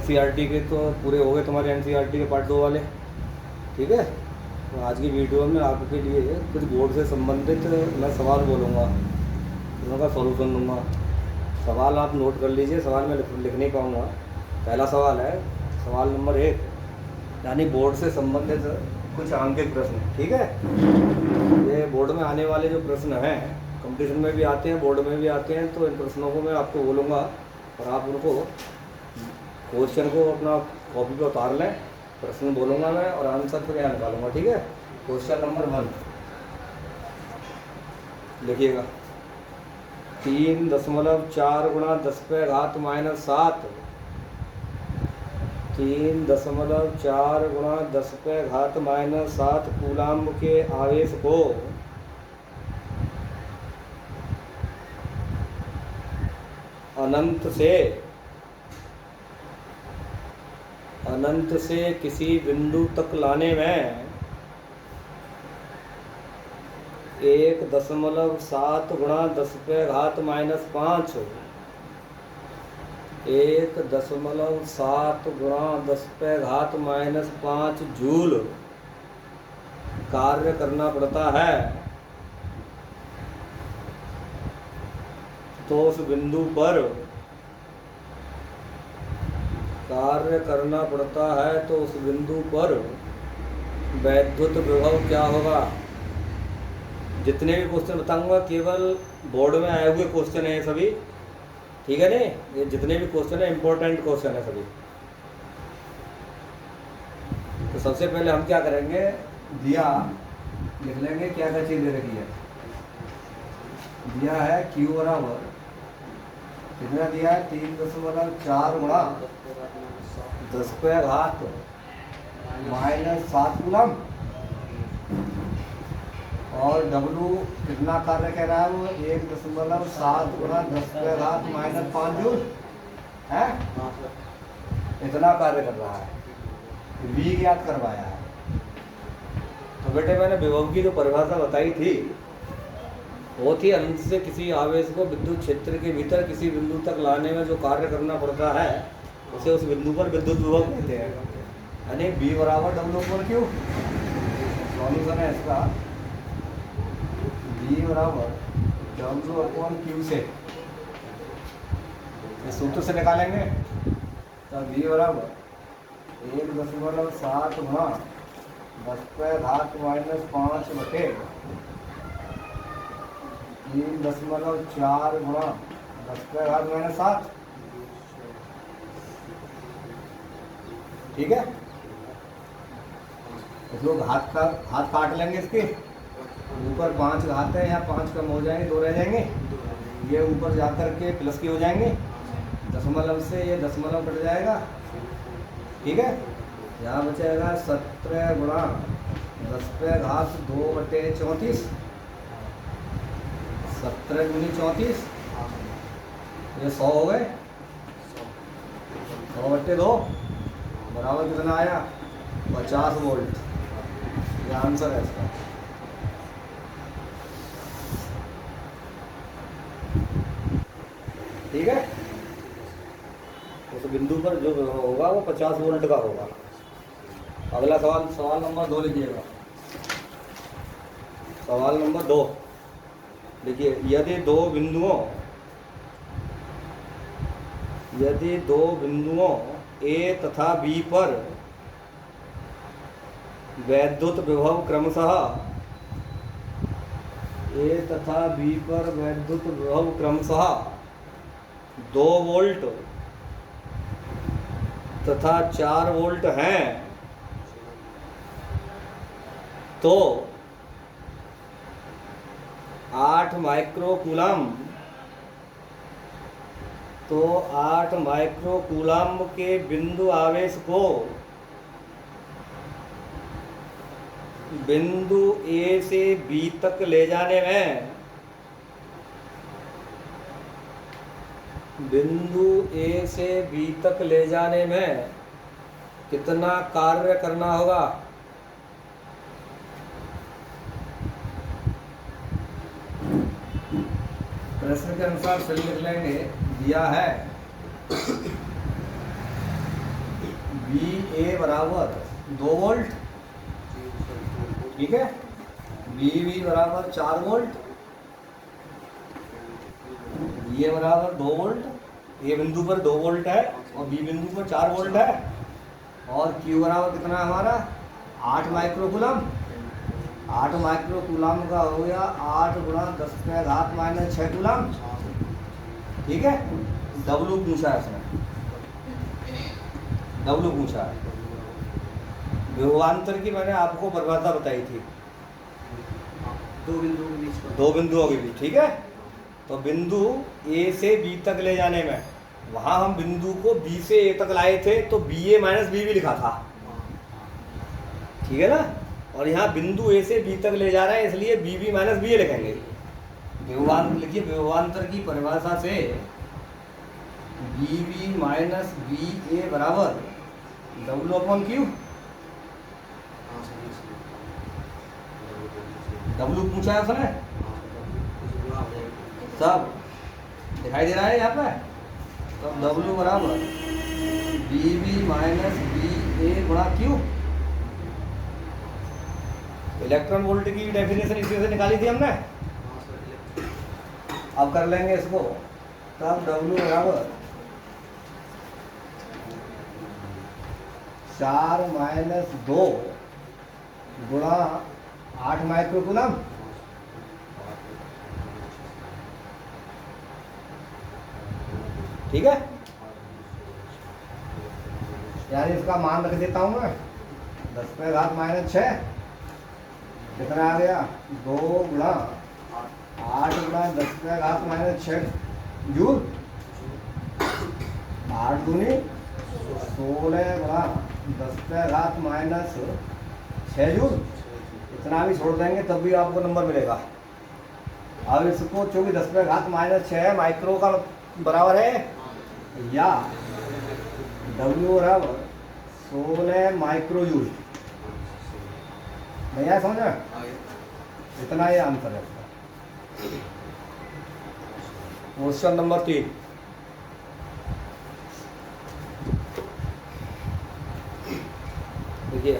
NCERT के तो पूरे हो गए तुम्हारे एनसीईआरटी के पार्ट 2 वाले, ठीक है। तो आज की वीडियो में आपके लिए कुछ बोर्ड से संबंधित मैं सवाल बोलूँगा, उनका सॉल्यूशन दूंगा। सवाल आप नोट कर लीजिए, सवाल मैं लिख नहीं पाऊँगा। पहला सवाल है, सवाल नंबर 1, यानी बोर्ड से संबंधित कुछ आंकिक प्रश्न, ठीक है। ये बोर्ड में आने वाले जो प्रश्न हैं, कंपटीशन में भी आते हैं, बोर्ड में भी आते हैं, तो इन प्रश्नों को मैं आपको बोलूँगा और आप उनको क्वेश्चन को अपना कॉपी पे उतार लें। प्रश्न बोलूँगा मैं और आंसर फिर यहाँ निकालूंगा, ठीक है। क्वेश्चन नंबर 1 लिखिएगा। 3.4 गुणा 10 पे घात -7, 3.4 गुणा 10 पे घात -7 कूलाम्ब के आवेश को अनंत से किसी बिंदु तक लाने में 1.7 गुणा 10 पे घात -5, 1.7 गुणा 10 पे घात -5 जूल कार्य करना पड़ता है, तो उस बिंदु पर कार्य करना पड़ता है, तो उस बिंदु पर वैद्युत विभव क्या होगा। जितने भी क्वेश्चन बताऊंगा केवल बोर्ड में आए हुए क्वेश्चन हैं सभी, ठीक है नहीं। ये जितने भी क्वेश्चन है इंपॉर्टेंट क्वेश्चन है सभी। तो सबसे पहले हम क्या करेंगे, दिया लिख लेंगे, क्या क्या चीज़ दे रखी है। दिया है Q बराबर कितना दिया है, 3.4 गुणा 10 पे घात -7 कूलम, और W कितना कार्य कह रहा है वो 1.7 गुणा 10 पे घात -5 जूल है, इतना कार्य कर रहा है। V ज्ञात करवाया है। तो बेटे मैंने विभव की जो परिभाषा बताई थी वो थी, अनंत से किसी आवेश को विद्युत क्षेत्र के भीतर किसी बिंदु तक लाने में जो कार्य करना पड़ता है उसे उस बिंदु पर विद्युत विभव कहते हैं, यानी B बराबर W/Q। सॉल्यूशन है इसका, B बराबर W/Q से इस सूत्र से निकालेंगे। तो B बराबर 1.7 गुणा 10 पे घात -5 बटे 3.4 गुणा 10 पे घात -7, ठीक है। इसको हाथ काट लेंगे इसके ऊपर 5 घात है, यहाँ 5 कम हो जाएंगे, 2 रह जाएंगे। ये ऊपर जाकर के प्लस के हो जाएंगे, दशमलव से ये दशमलव कट जाएगा, ठीक है। यहाँ बचेगा 17 गुणा 10 पे घात 2 बटे 34, 17 दूनी 34, ये 100 हो गए। 100 बटे 2 बराबर कितना आया, 50 वोल्ट। ये आंसर है इसका। ठीक है, उस बिंदु पर जो होगा वो 50 वोल्ट का होगा। अगला सवाल, सवाल नंबर 2 लीजिएगा। सवाल नंबर 2 देखिए, यदि दो बिंदुओं A तथा B पर वैद्युत विभव क्रमशः A तथा B पर वैद्युत विभव क्रमशः 2 वोल्ट तथा 4 वोल्ट हैं, तो 8 माइक्रोकूलम्ब के बिंदु आवेश को बिंदु A से B तक ले जाने में कितना कार्य करना होगा। प्रश्न के अनुसार फिर लिख लेंगे। दिया है बी ए बराबर 2 वोल्ट, ठीक है, बी बी बराबर 4 वोल्ट, ये बराबर 2 वोल्ट, ए बिंदु पर 2 वोल्ट है और बी बिंदु पर 4 वोल्ट है, और क्यू बराबर कितना है हमारा 8 माइक्रोकूलम। 8 माइक्रोकूलम का हो गया 8 गुणा 10⁻⁻6 कूलम, ठीक है। डब्लू पूछा है उसने, डब्लू पूछा है। विभवांतर की मैंने आपको परिभाषा बताई थी, दो बिंदुओं के बीच, ठीक है। तो बिंदु ए से बी तक ले जाने में, वहां हम बिंदु को बी से ए तक लाए थे तो बी ए माइनस बी भी लिखा था, ठीक है ना। और यहाँ बिंदु ए से बी तक ले जा रहा है इसलिए बी बी माइनस बी ए लिखेंगे। विभवांतर लिखिए, विभवांतर की परिभाषा से बी बी माइनस बी ए बराबर डब्लू अपॉन क्यू। डब्लू पूछा है उसने, सब दिखाई दे रहा है यहाँ पे। तो डब्लू बराबर बी बी माइनस बी ए गुणा क्यू। इलेक्ट्रॉन वोल्ट की डेफिनेशन इसी से निकाली थी हमने, अब कर लेंगे इसको। तब डब्लू बराबर 4-2 गुणा 8 माइक्रोकूलम, ठीक है। यानी इसका मान रख देता हूं मैं 10⁻⁻6, कितना आ गया 2 गुणा 8 गुणा 10⁻⁻6 जूल, 8 दूनी 16 गुणा 10⁻⁻6 जूल। इतना भी छोड़ देंगे तब भी आपको नंबर मिलेगा। अब इसको चूंकि 10⁻⁻6 माइक्रो का बराबर है, या डब्ल्यू बराबर 16 माइक्रो जूल, नहीं आया समझ में? इतना ही आंसर है इसका। क्वेश्चन नंबर 3, देखिए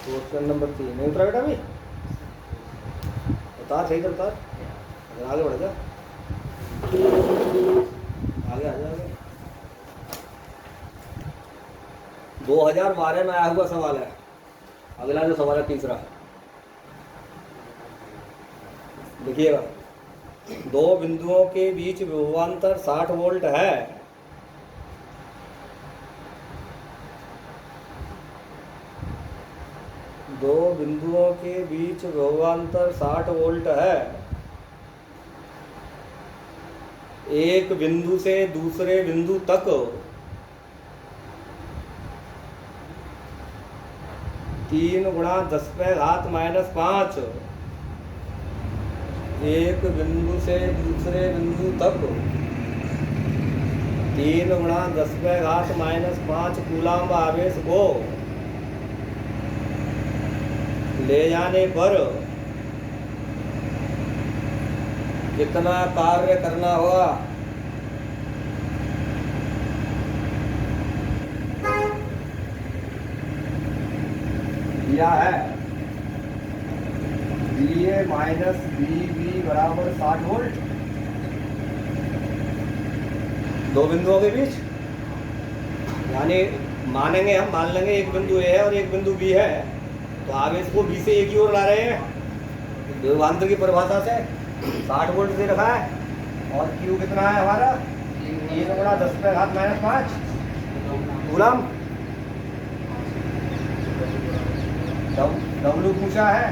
क्वेश्चन नंबर 3 नहीं उतरा बेटा, अभी उतार, सही से उतार, आगे बढ़ जा, आगे आ जाएगा। 2012 में आया हुआ सवाल है। अगला जो सवाल है तीसरा, देखिएगा। दो बिंदुओं के बीच विभवांतर 60 वोल्ट है। दो बिंदुओं के बीच विभवांतर 60 वोल्ट है। एक बिंदु से दूसरे बिंदु तक तीन गुणा 10⁻⁻5, एक बिंदु से दूसरे बिंदु तक 3 गुणा 10⁻⁻5 कूलम्ब आवेश को ले जाने पर कितना कार्य करना होगा? दिया है BA माइनस BB बराबर 60 वोल्ट। दो बिंदुओं के बीच, यानी मानेंगे हम, मान लेंगे एक बिंदु A है और एक बिंदु B है, तो आवेश को B से A की ओर ला रहे हैं। विभवांतर की परिभाषा से 60 वोल्ट दे रखा है, और Q कितना है हमारा 3 गुणा 10⁻⁻5 कूलम। डब्ल्यू पूछा है,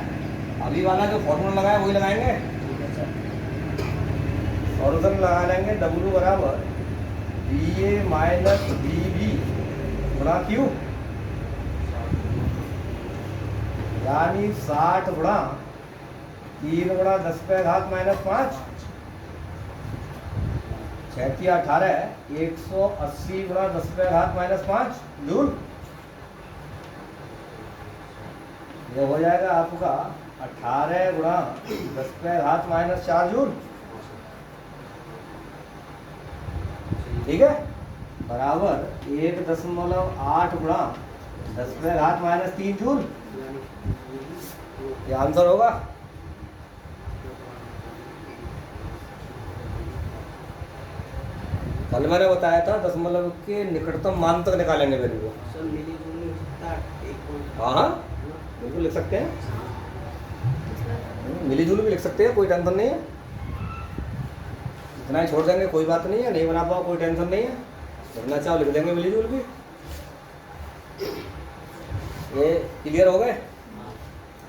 अभी वाला जो फॉर्मूला लगाया वही लगाएंगे, सॉल्यूशन लगा लेंगे। डब्ल्यू बराबर BA माइनस BB गुणा Q, यानी 60 गुणा 3 गुणा 10⁻⁻5, 6 18, 180 गुणा 10⁻⁻5 जूल। ये हो जाएगा आपका 18 गुणा 10⁻⁻4 जूल, ठीक है। बराबर 1.8 गुणा 10⁻³ जूल। ये आंसर होगा। कल मैंने बताया था दशमलव के निकटतम मान तक निकालेंगे वैल्यू को। हाँ बिल्कुल लिख सकते हैं, मिली जुली भी लिख सकते हैं, कोई टेंशन नहीं है। इतना ही छोड़ देंगे कोई बात नहीं है, नहीं बना पाओ कोई टेंशन नहीं है, लिखना चाहो लिख देंगे मिली जुल भी। ये क्लियर हो गए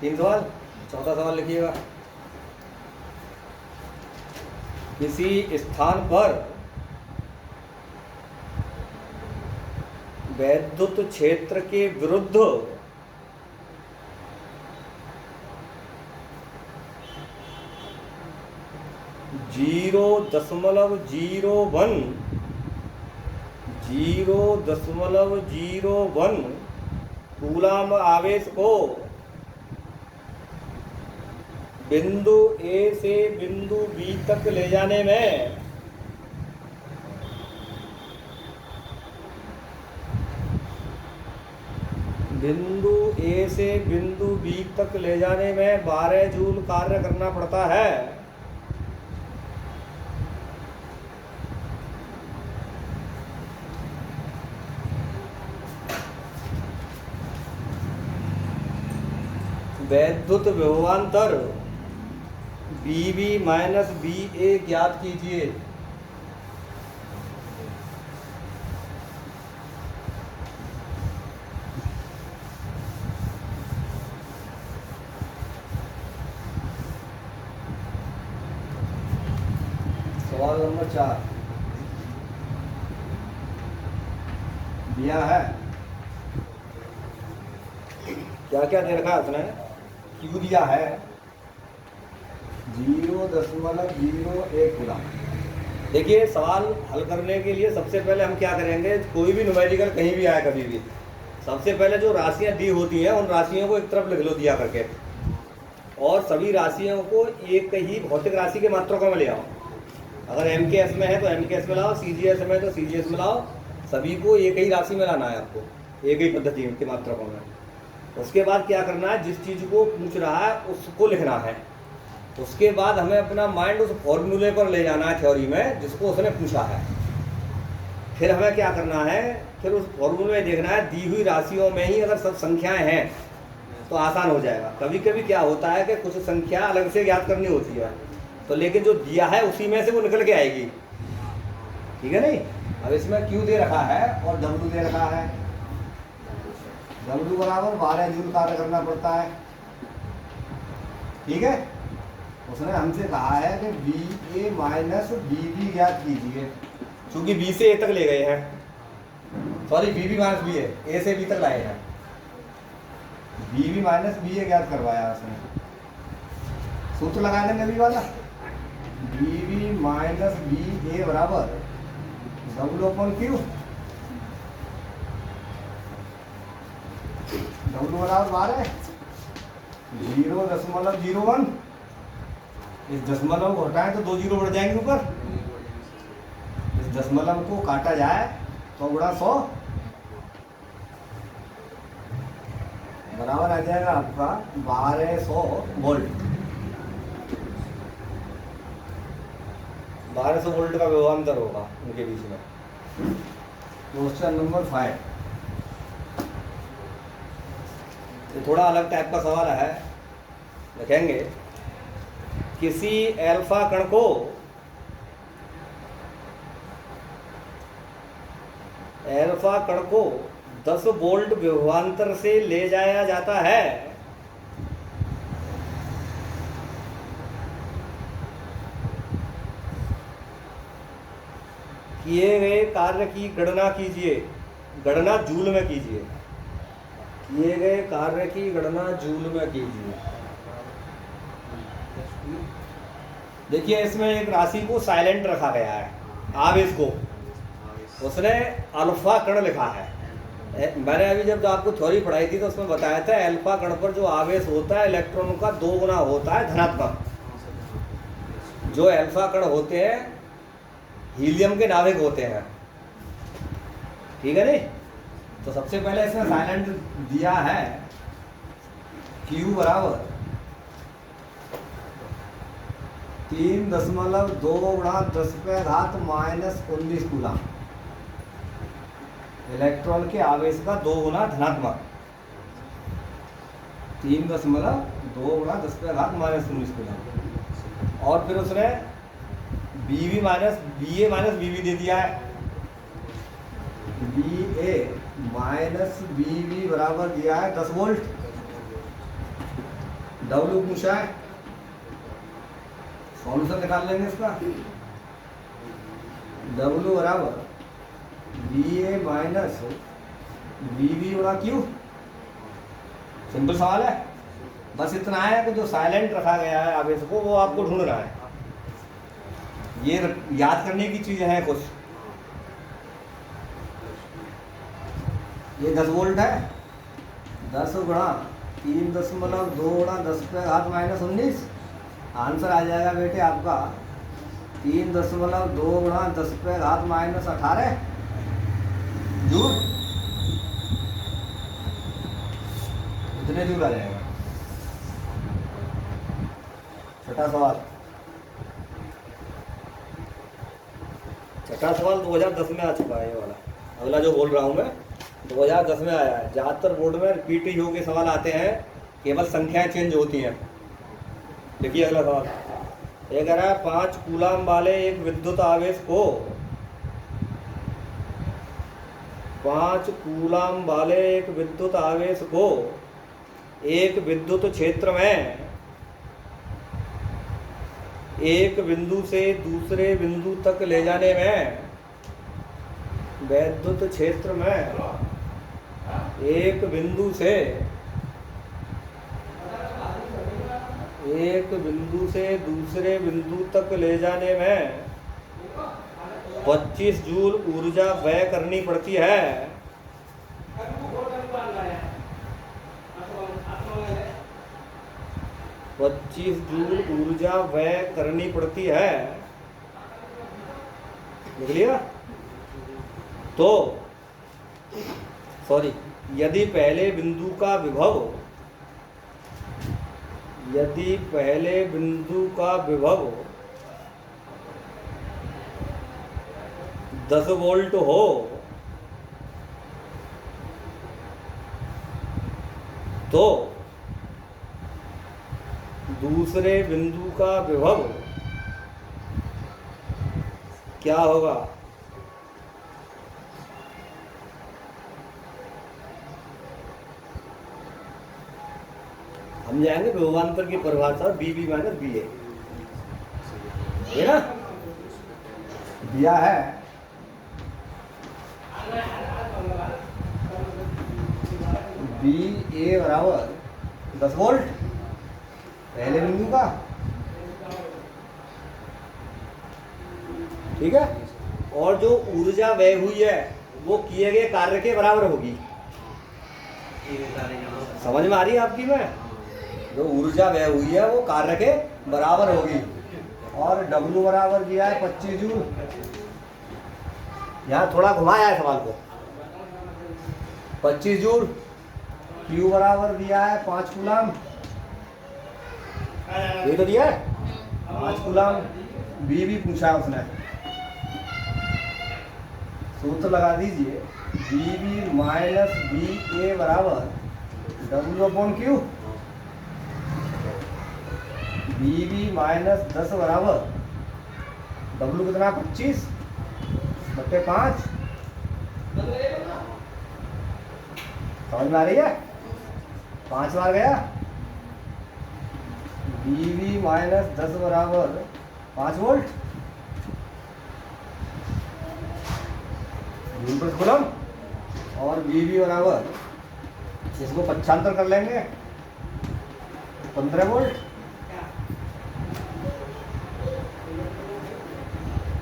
3 सवाल। चौथा सवाल लिखिएगा। किसी स्थान पर वैद्युत क्षेत्र के विरुद्ध जीरो दशमलव 0.01 कूलाम आवेश को बिंदु ए से बिंदु बी तक ले जाने में बिंदु ए से बिंदु बी तक ले जाने में 12 जूल कार्य करना पड़ता है। वैद्युत विभवांतर BB माइनस BA ज्ञात कीजिए। सवाल नंबर 4 दिया है। क्या क्या दे रखा है उसने? क्यू दिया है 0.01 कूलम। देखिए सवाल हल करने के लिए सबसे पहले हम क्या करेंगे, कोई भी न्यूमेरिकल कहीं भी आए कभी भी, सबसे पहले जो राशियां दी होती हैं उन राशियों को एक तरफ लिख लो दिया करके, और सभी राशियों को एक ही भौतिक राशि के मात्रकों में ले आओ। अगर MKS में है तो MKS में लाओ, CGS में है तो CGS में लाओ, सभी को एक ही राशि में लाना है आपको, एक ही पद्धति के मात्रकों में। उसके बाद क्या करना है, जिस चीज़ को पूछ रहा है उसको लिखना है। उसके बाद हमें अपना माइंड उस फॉर्मूले पर ले जाना है थ्योरी में जिसको उसने पूछा है। फिर हमें क्या करना है, फिर उस फॉर्मूले में देखना है दी हुई राशियों में ही अगर सब संख्याएं हैं तो आसान हो जाएगा। कभी कभी क्या होता है कि कुछ संख्या अलग से ज्ञात करनी होती है, तो लेकिन जो दिया है उसी में से वो निकल के आएगी, ठीक है नहीं। अब इसमें Q दे रखा है और W दे रखा है। W बराबर 12 जूल कार्य करना पड़ता है, ठीक है। उसने हमसे कहा है कि BA माइनस BB ज्ञात कीजिए, क्योंकि B से A तक ले गए हैं, sorry BB minus BA, A से B तक लाए हैं। BB माइनस BA ज्ञात करवाया उसने। सूत्र लगा देंगे अभी वाला, BB माइनस BA बराबर W/Q। W बराबर 12 0.01। इस दशमलव को हटाएं तो 2 जीरो बढ़ जाएंगे ऊपर। इस दशमलव को काटा जाए तो गुणा 100 बराबर आ जाएगा आपका 1200 वोल्ट। 1200 वोल्ट का विभवांतर होगा उनके बीच में। क्वेश्चन नंबर 5 थोड़ा अलग टाइप का सवाल है, लिखेंगे किसी एल्फा कण को एल्फा कण को 10 वोल्ट विभवांतर से ले जाया जाता है। किए गए कार्य की गणना कीजिए, गणना जूल में कीजिए। किए गए कार्य की गणना जूल में कीजिए। देखिए इसमें एक राशि को साइलेंट रखा गया है, आवेश को उसने अल्फा कण लिखा है। मैंने अभी जब आपको थ्योरी पढ़ाई थी तो उसमें बताया था अल्फा कण पर जो आवेश होता है इलेक्ट्रॉन का 2 गुना होता है धनात्मक। जो अल्फा कण होते हैं हीलियम के नाभिक होते हैं, ठीक है नहीं। तो सबसे पहले इसमें साइलेंट दिया है Q बराबर 3.2 × 10⁻⁻19 कूलम। इलेक्ट्रॉन के आवेश का 2 गुना धनात्मक 3.2 × 10⁻⁻19 कूलम। और फिर उसने BA माइनस BB दे दिया है। BA माइनस BB बराबर दिया है 10 वोल्ट। W पूछा है, सॉल्यूशन निकाल लेंगे इसका। W बराबर BA minus BB × Q। Simple सवाल है। बस इतना है कि जो साइलेंट रखा गया है आवेश को वो आपको ढूंढना है। ये याद करने की चीज़ें हैं कुछ। ये 10 वोल्ट है, 10 गुणा 3.2 × 10⁻⁻19। आंसर आ जाएगा बेटे आपका 3.2 × 10⁻⁻18 जूल। इतने जूल आ जाएगा। छठा सवाल 2010 में आ चुका है ये वाला। अगला जो बोल रहा हूँ मैं 2010 में आया है। ज़्यादातर बोर्ड में रिपीट हो के सवाल आते हैं, केवल संख्याएं चेंज होती हैं। देखिए अगला सवाल ये कह रहा है 5 कूलम वाले एक विद्युत आवेश को 5 कूलम वाले एक विद्युत आवेश को एक विद्युत क्षेत्र में एक बिंदु से दूसरे बिंदु तक ले जाने में विद्युत क्षेत्र में एक बिंदु से दूसरे बिंदु तक ले जाने में 25 जूल ऊर्जा व्यय करनी पड़ती है। 25 जूल ऊर्जा व्यय करनी पड़ती है। लिख लिया। तो सॉरी, यदि पहले बिंदु का विभव 10 वोल्ट हो तो दूसरे बिंदु का विभव क्या होगा? हम जाएंगे विभवांतर की परिभाषा BB माइनस BA, है ना? दिया है BA बराबर 10 वोल्ट पहले बिंदु का, ठीक है। और जो ऊर्जा व्यय हुई है वो किए गए कार्य के बराबर होगी। समझ में आ रही है आपकी? में जो ऊर्जा व्यय हुई है वो कार्य के बराबर होगी। और W बराबर दिया है 25 जूल। यहाँ थोड़ा घुमाया है सवाल को। 25 जूल। Q बराबर दिया है 5 कूलम। ये तो दिया है 5 कूलम। BB पूछा है उसने। सूत्र लगा दीजिए BB माइनस BA बराबर W/Q। BB माइनस 10 बराबर W कितना 25/5। समझ में आ रही है? 5 बार गया। BB माइनस 10 बराबर 5 वोल्ट जूल प्रति कूलम। और BB बराबर, इसको पक्षांतर कर लेंगे, 15 वोल्ट।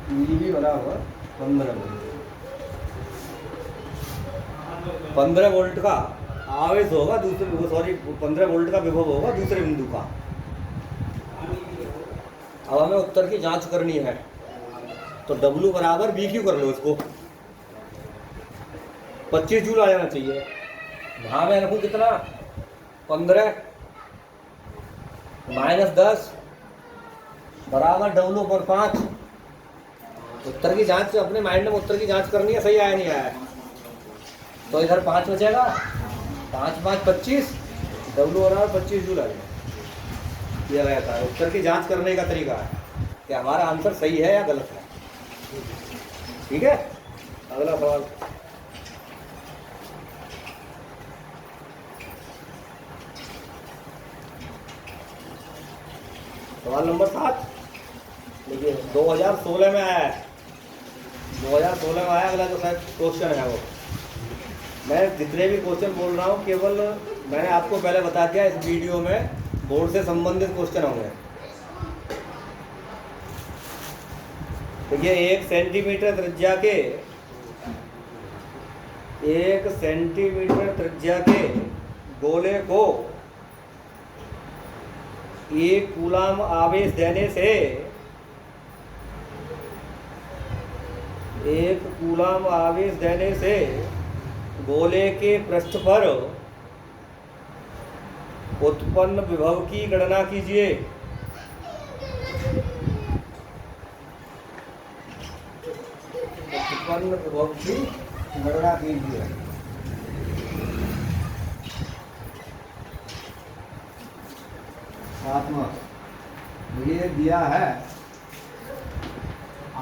BB बराबर 15 वोल्ट। 15 वोल्ट का आवेश होगा दूसरे, सॉरी 15 वोल्ट का विभव होगा दूसरे बिंदु का। अब हमें उत्तर की जांच करनी है, तो W बराबर BQ कर लो इसको। 25 जूल आ जाना चाहिए। वहाँ मैं रखूँ कितना, 15 -10 बराबर W/5। उत्तर की जांच अपने माइंड में उत्तर की जांच करनी है, सही आया नहीं आया। तो इधर 5 बचेगा, 5 5 25, W/25 जूल आ जाएगा। किया गया था। उत्तर की जांच करने का तरीका है कि हमारा आंसर सही है या गलत है। ठीक है, अगला सवाल। सवाल नंबर 7 देखिए, 2016 में आया है। 2016 में आया, अगला जो शायद क्वेश्चन है वो। मैं जितने भी क्वेश्चन बोल रहा हूँ केवल मैंने आपको पहले बता दिया, इस वीडियो में बोर्ड से संबंधित क्वेश्चन होंगे। देखिए, 1 सेंटीमीटर त्रिज्या के 1 सेंटीमीटर त्रिज्या के गोले को 1 कूलाम आवेश देने से 1 कूलाम आवेश देने से गोले के पृष्ठ पर उत्पन्न विभव की गणना कीजिए। उत्पन्न विभव की गणना कीजिए। ये दिया है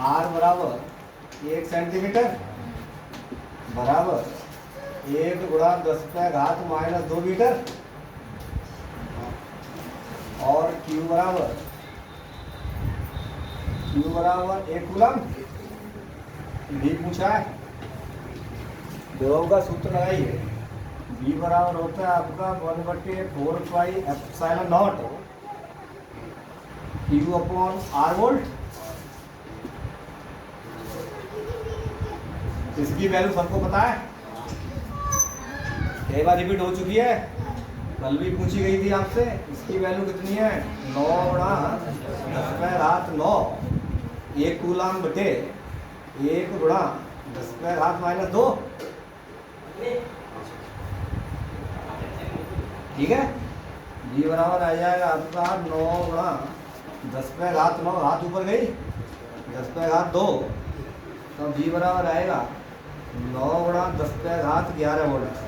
R बराबर 1 सेंटीमीटर बराबर 1 × 10⁻⁻² मीटर और Q बराबर 1 कूलम भी पूछा है। विभव का सूत्र लगाइए। V बराबर होता है आपका 1/4πε0 Q/R वोल्ट। इसकी वैल्यू सबको पता है, कई बार रिपीट हो चुकी है, कल भी पूछी गई थी आपसे। इसकी वैल्यू कितनी है, 9 × 10⁻⁹ 1 कूलम बटे 1 × 10⁻²। ठीक है, V बराबर आ जाएगा आपका 9 × 10⁻⁹, हाथ ऊपर गई 10⁻², तो V बराबर आएगा 9 × 10⁻11 वोल्ट।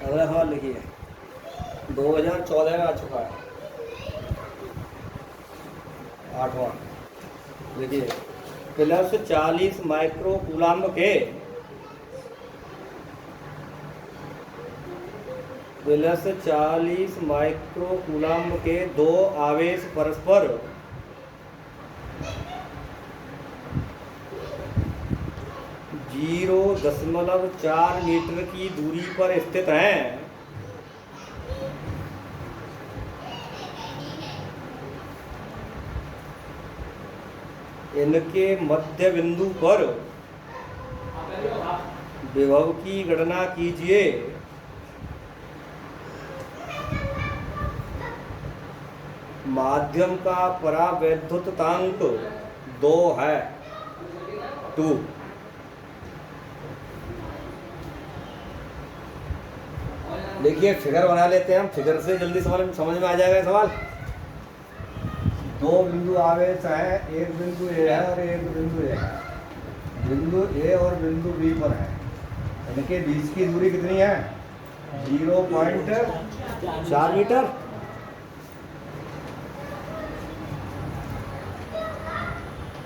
अगला सवाल लिखिए, 2014 में आ चुका है, 8वां। देखिए, +40 माइक्रो कूलाम्ब के +40 माइक्रो कूलाम्ब के 2 आवेश परस्पर 0.4 मीटर की दूरी पर स्थित हैं। इनके मध्य बिंदु पर विभव की गणना कीजिए। माध्यम का परावैद्युतांक 2 है, 2। देखिए, फिगर बना लेते हैं हम, फिगर से जल्दी समझ में आ जाएगा सवाल। 2 बिंदु आवेश है, एक बिंदु ए है और एक बिंदु ए है। बिंदु ए और बिंदु बी पर है, इनके बीच की दूरी कितनी है, 0.4 मीटर।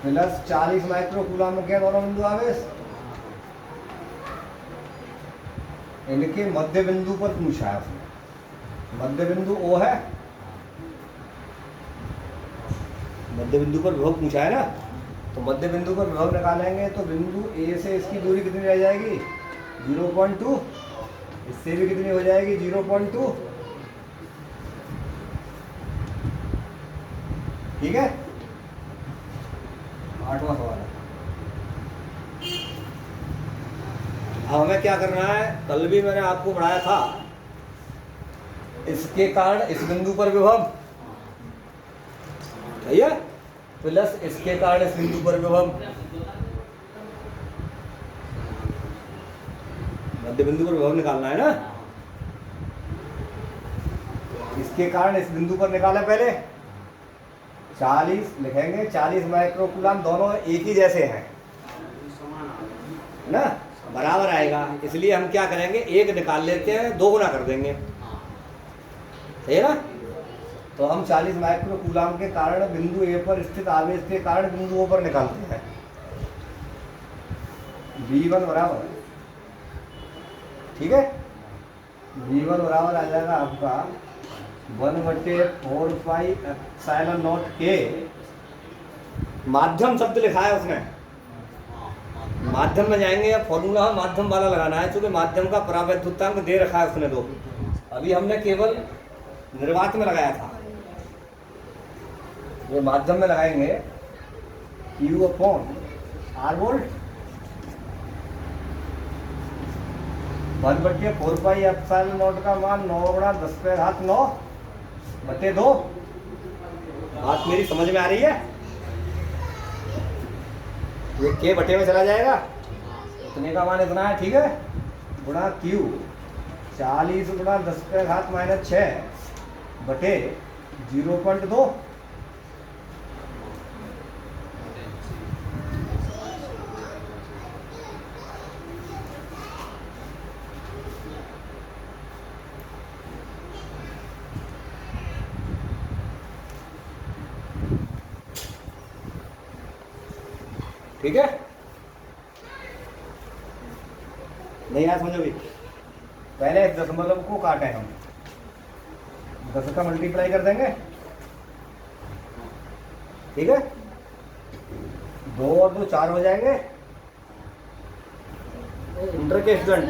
+40 माइक्रो कूलम के दोनों बिंदु आवेश, इनके मध्य बिंदु पर पूछा है उसने। मध्य बिंदु O है, मध्य बिंदु पर विभव पूछा है ना, तो मध्य बिंदु पर विभव निकालेंगे तो बिंदु A से इसकी दूरी कितनी रह जाएगी, 0.2। इससे भी कितनी हो जाएगी, 0.2। ठीक है, 8वां सवाल है। अब हमें क्या करना है, कल भी मैंने आपको पढ़ाया था, इसके कारण इस बिंदु पर विभव, सही है, प्लस इसके कारण इस बिंदु पर विभव, मध्य बिंदु पर विभव निकालना है ना। इसके कारण इस बिंदु पर निकाला पहले, 40 लिखेंगे, 40 माइक्रोकूलम, दोनों एक ही जैसे हैं ना, बराबर आएगा। इसलिए हम क्या करेंगे, एक निकाल लेते हैं, 2 गुना कर देंगे, सही है ना। तो हम 40 माइक्रोकूलम के कारण बिंदु ए पर स्थित आवेश के कारण बिंदु ओ पर निकालते हैं। V1 बराबर, ठीक है, V1 बराबर आ जाएगा आपका 1/4 पाई एप्सिलॉन नॉट के, माध्यम शब्द लिखा है उसने, माध्यम में जाएंगे, या फॉर्मूला हम माध्यम वाला लगाना है, क्योंकि माध्यम का परावैद्युतांक दे रखा है उसने 2, अभी हमने केवल निर्वात में लगाया था, ये माध्यम में लगाएंगे Q/R volt 1/4 pi epsilon not का मान 9×10⁹ बात मेरी समझ में आ रही है। ये के बटे में चला जाएगा, इतने का मान इतना है, ठीक है, गुणा Q 40×10⁻⁶ बटे 0.2, ठीक है, नहीं यार समझो भी, पहले इस दशमलव को काटे हम, 10 का मल्टीप्लाई कर देंगे, ठीक है, 2 और 2 4 हो जाएंगे, इंटर के स्टूडेंट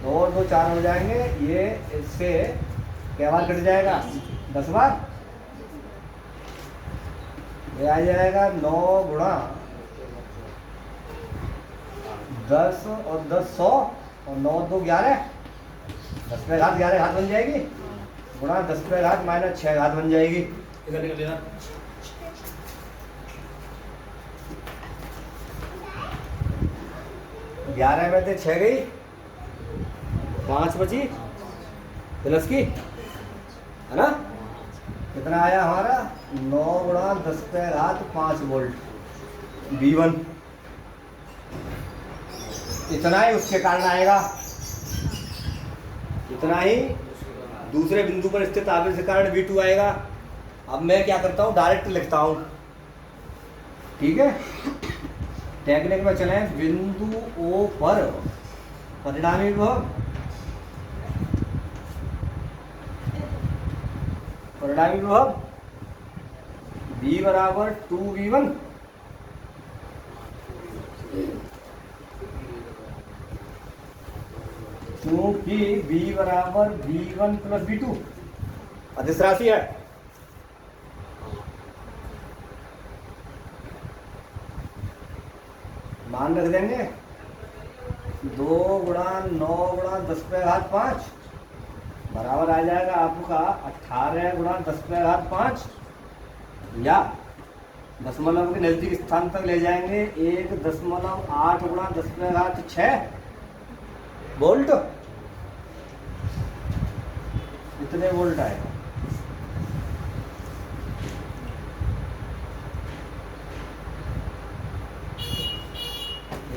2 और 2 4 हो जाएंगे, ये इससे क्या बार कट जाएगा, 10 बार, ये आ जाएगा 9 गुणा 10 और 10 100 और 9 2 11, 10 पे घात 11 घात बन जाएगी, गुणा 10 पे घात -6 घात बन जाएगी। इधर निकल लेना, 11 में से 6 गई, 5 बची, प्लस की, है ना, कितना आया हमारा 9×10⁵ वोल्ट V1, इतना ही उसके कारण आएगा, इतना ही दूसरे बिंदु पर स्थित आवेश के कारण V2 आएगा। अब मैं क्या करता हूँ, डायरेक्ट लिखता हूँ, ठीक है, टेक्निक में चलें, बिंदु O पर परिणामी विभव, V बराबर 2V1, क्योंकि V बराबर V1 + V2 अदिश राशि है, मान रख देंगे 2 × 9×10⁵ बराबर आ जाएगा आपका 18×10⁵, या दशमलव के नजदीक स्थान तक ले जाएंगे 1.8×10⁶ वोल्ट, इतने वोल्ट आएगा।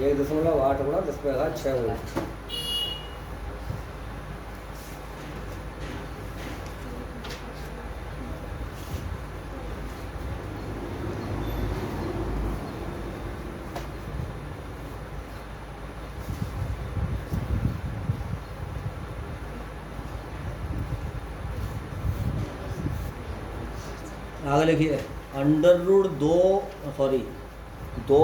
1.8×10⁶ वोल्ट। आगे लिखिए √2 √2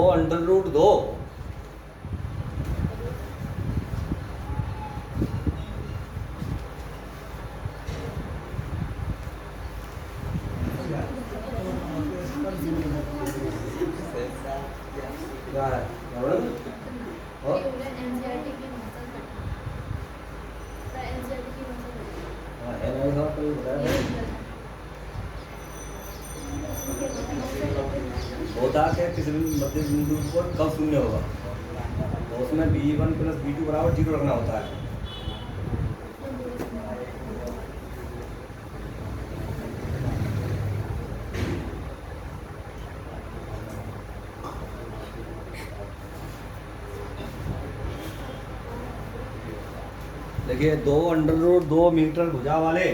मध्य बिंदु पर कब शून्य होगा, तो उसमें v1 प्लस v2 बराबर 0 रखना होता है। देखिए 2√2 मीटर भुजा वाले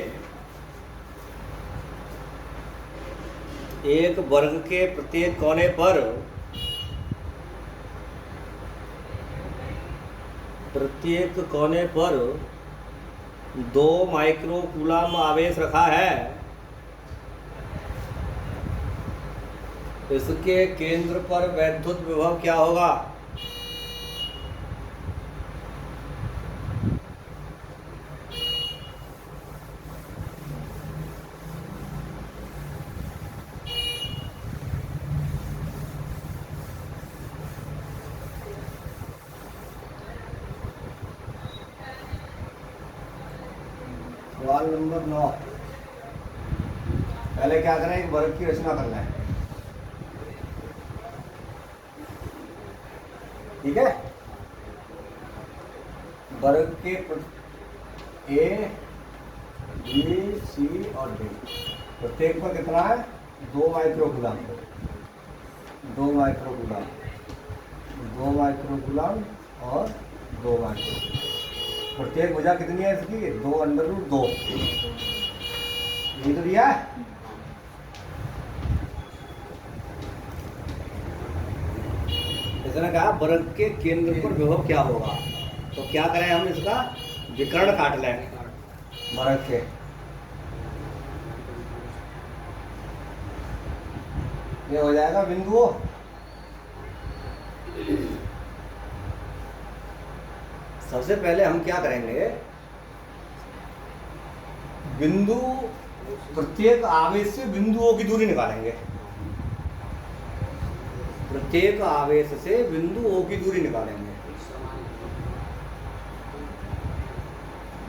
एक वर्ग के प्रत्येक कोने पर दो माइक्रो कूलम आवेश रखा है। इसके केंद्र पर वैद्युत विभव क्या होगा? सवाल नंबर 9। पहले क्या करें, एक वर्ग की रचना करना है, ठीक है। वर्ग के ए बी सी और डी प्रत्येक पर कितना है? 2 micro coulomb, 2 micro coulomb, 2 micro coulomb और 2 माइक्रो। प्रत्येक भुजा कितनी है इसकी? 2√2। यही तो दिया है। इसने कहा वर्ग के केंद्र पर विभव क्या होगा, तो क्या करें हम, इसका विकर्ण काट लें वर्ग के। ये हो जाएगा बिंदुओं। सबसे पहले हम क्या करेंगे, बिंदु प्रत्येक आवेश से बिंदुओं की दूरी निकालेंगे। प्रत्येक आवेश से बिंदुओं की दूरी निकालेंगे।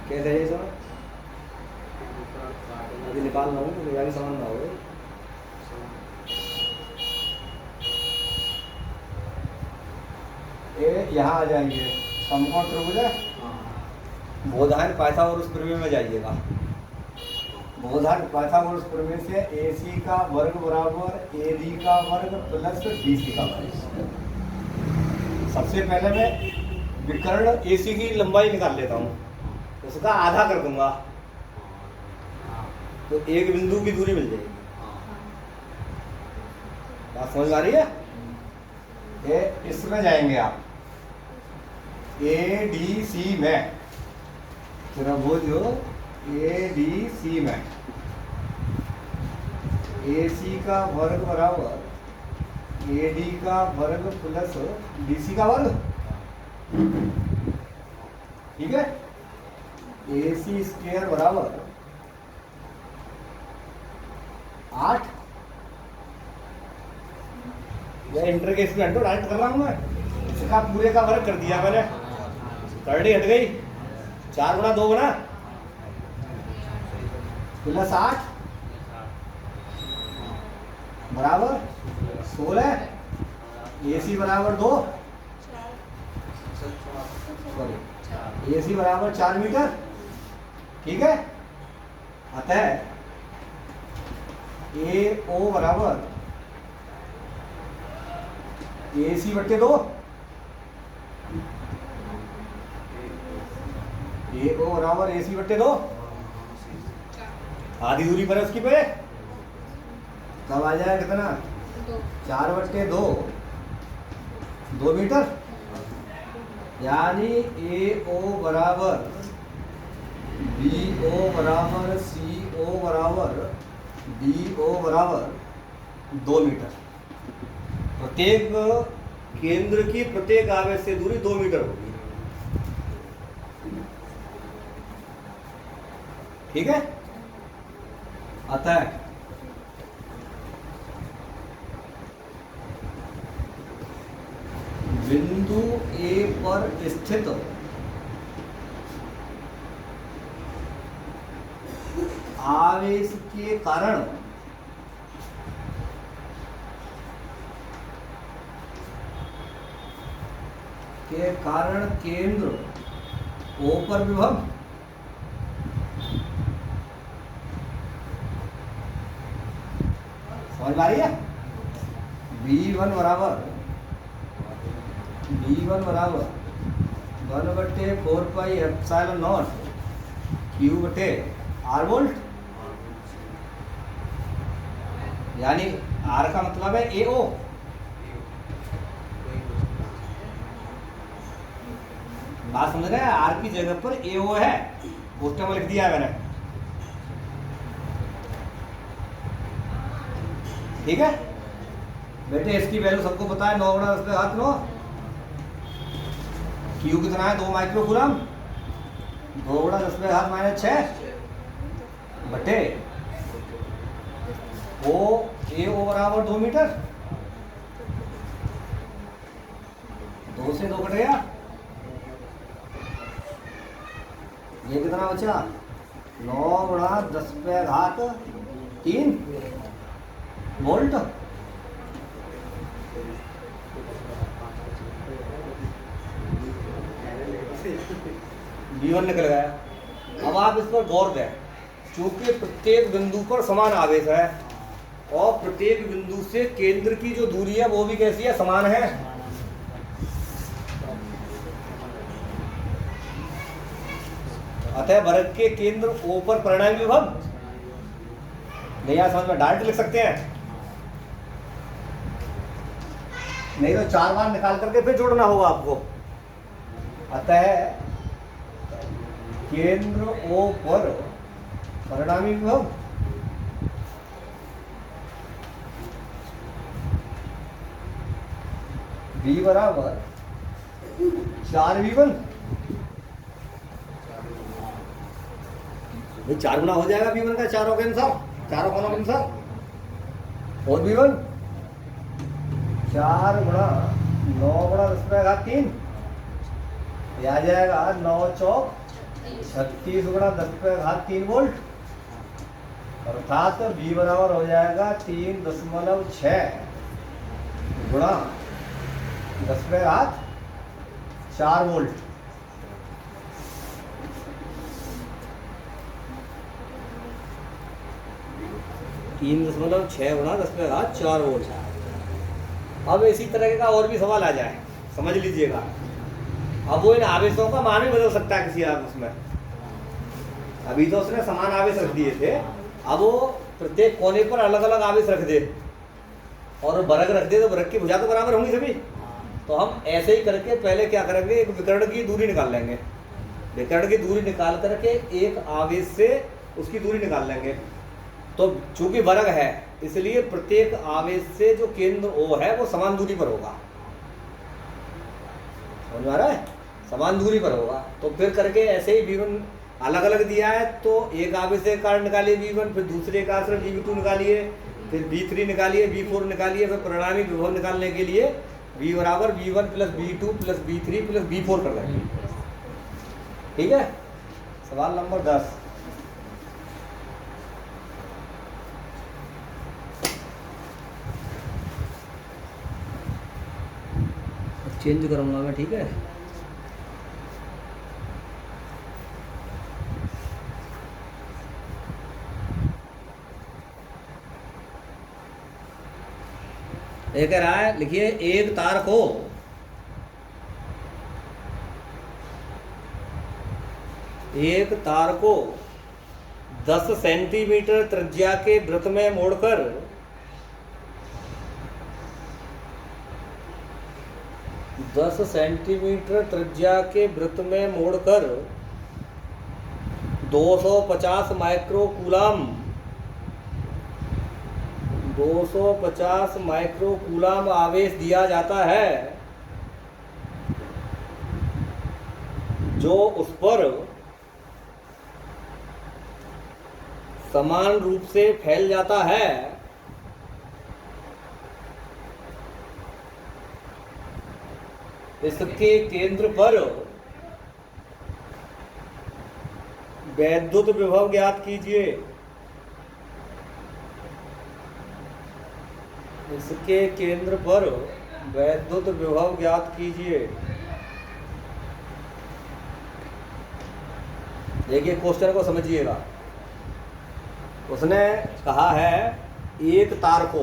कैसे है सर? अभी निकालना हो तो मेरा समझ ना हो। ये यहाँ आ जाएंगे समकोण त्रिभुज है, बोधायन पाइथागोरस प्रमेय में जाइएगा। बोधायन पाइथागोरस प्रमेय से AC का वर्ग बराबर AD का वर्ग प्लस BC का वर्ग। सबसे पहले मैं विकर्ण AC की लंबाई निकाल लेता हूँ, उसका आधा कर दूंगा तो एक बिंदु की दूरी मिल जाएगी। बात समझ आ रही है? ये इसमें जाएंगे आप ADC में, त्रिभुज ADC में AC का वर्ग बराबर AD का वर्ग प्लस BC का वर्ग, ठीक है। AC स्क्वायर बराबर 8। यह इंटर के इसमें डायरेक्ट कर रहा हूं मैं, इसका पूरे का वर्ग कर दिया मैंने, करड़ी हट गई, 4 गुणा 2 गुणा प्लस 8 बराबर 16। AC बराबर 2, सॉरी AC बराबर 4 मीटर, ठीक है। अतः AO बराबर AC बट्टे 2, AO बराबर AC बट्टे 2, आधी दूरी पर है उसकी पे, तब आ जाए कितना? 4 बट्टे 2, 2 मीटर। यानी AO बराबर BO बराबर CO बराबर DO बराबर 2 मीटर। प्रत्येक केंद्र की प्रत्येक आवेश से दूरी 2 मीटर होगी, ठीक है। अतः बिंदु A पर स्थित आवेश के कारण के कारण केंद्र O पर विभव समझ में आ रही है। V1 बराबर 1/4πε0 Q/R वोल्ट, यानी R का मतलब है AO। बात समझ रहे हैं, R की जगह पर AO है, पोस्टर में लिख दिया है मैंने, ठीक है बेटे। इसकी वैल्यू सबको पता है, 9/10⁻⁹। Q कितना है, 2 माइक्रोकूलम, 2/10⁻⁻⁶ बटे AO बराबर 2 मीटर। 2 से 2 कट गया, ये कितना बचा, 9/10⁻³ वोल्ट। V1 निकल गया। अब आप इस पर गौर दें, क्योंकि प्रत्येक बिंदु पर समान आवेश है और प्रत्येक बिंदु से केंद्र की जो दूरी है वो भी कैसी है, समान है। अतः वर्ग के केंद्र O पर परिणामी विभव नहीं आ समझ में, डायरेक्ट लिख सकते हैं, नहीं तो 4 बार निकाल करके फिर जोड़ना होगा आपको। अतः केंद्र O पर परिणामी विभव V बराबर 4V1, 4 गुना हो जाएगा V1 का चारों के अनुसार, चारों कोनों के अनुसार। और V1 4 गुणा 9/10⁻³ ये आ जाएगा 9 चौक 36 गुणा 10⁻³ वोल्ट, अर्थात V बराबर हो जाएगा 3.6 गुणा 10⁻⁴ वोल्ट। तीन 3.6 गुणा 10⁻⁴ वोल्ट। अब इसी तरह का और भी सवाल आ जाए, समझ लीजिएगा। अब वो इन आवेशों का मान भी बदल सकता है किसी आवेश में। अभी तो उसने समान आवेश रख दिए थे, अब वो प्रत्येक कोने पर अलग अलग आवेश रख दे और वर्ग रख दे, तो वर्ग की भुजा तो बराबर होंगी सभी। तो हम ऐसे ही करके पहले क्या करेंगे, एक विकर्ण की दूरी निकाल लेंगे। विकर्ण की दूरी निकाल करके एक आवेश से उसकी दूरी निकाल लेंगे। तो चूंकि वर्ग है इसलिए प्रत्येक आवेश से जो केंद्र O है वो समान दूरी पर होगा, समझ में आ रहा है, समान दूरी पर होगा। तो फिर करके ऐसे ही V1 अलग अलग दिया है, तो एक आवेश के कारण निकालिए V1, फिर दूसरे का सिर्फ V2 निकालिए, फिर V3 निकालिए, V4 निकालिए, फिर परिणामी विभव निकालने के लिए V बराबर V1 + V2 + V3 + V4 कर देंगे। ठीक है, सवाल नंबर 10। चेंज करूंगा मैं, ठीक है। ये कह रहा है, लिखिए एक तार को एक तार को 10 सेंटीमीटर त्रिज्या के वृत्त में मोड़कर 10 सेंटीमीटर त्रिज्या के वृत्त में मोड़कर 250 माइक्रोकूलम 250 माइक्रोकूलम आवेश दिया जाता है, जो उस पर समान रूप से फैल जाता है। इसके केंद्र पर वैद्युत विभव ज्ञात कीजिए। इसके केंद्र पर वैद्युत विभव ज्ञात कीजिए। देखिए क्वेश्चन को समझिएगा। उसने कहा है एक तार को,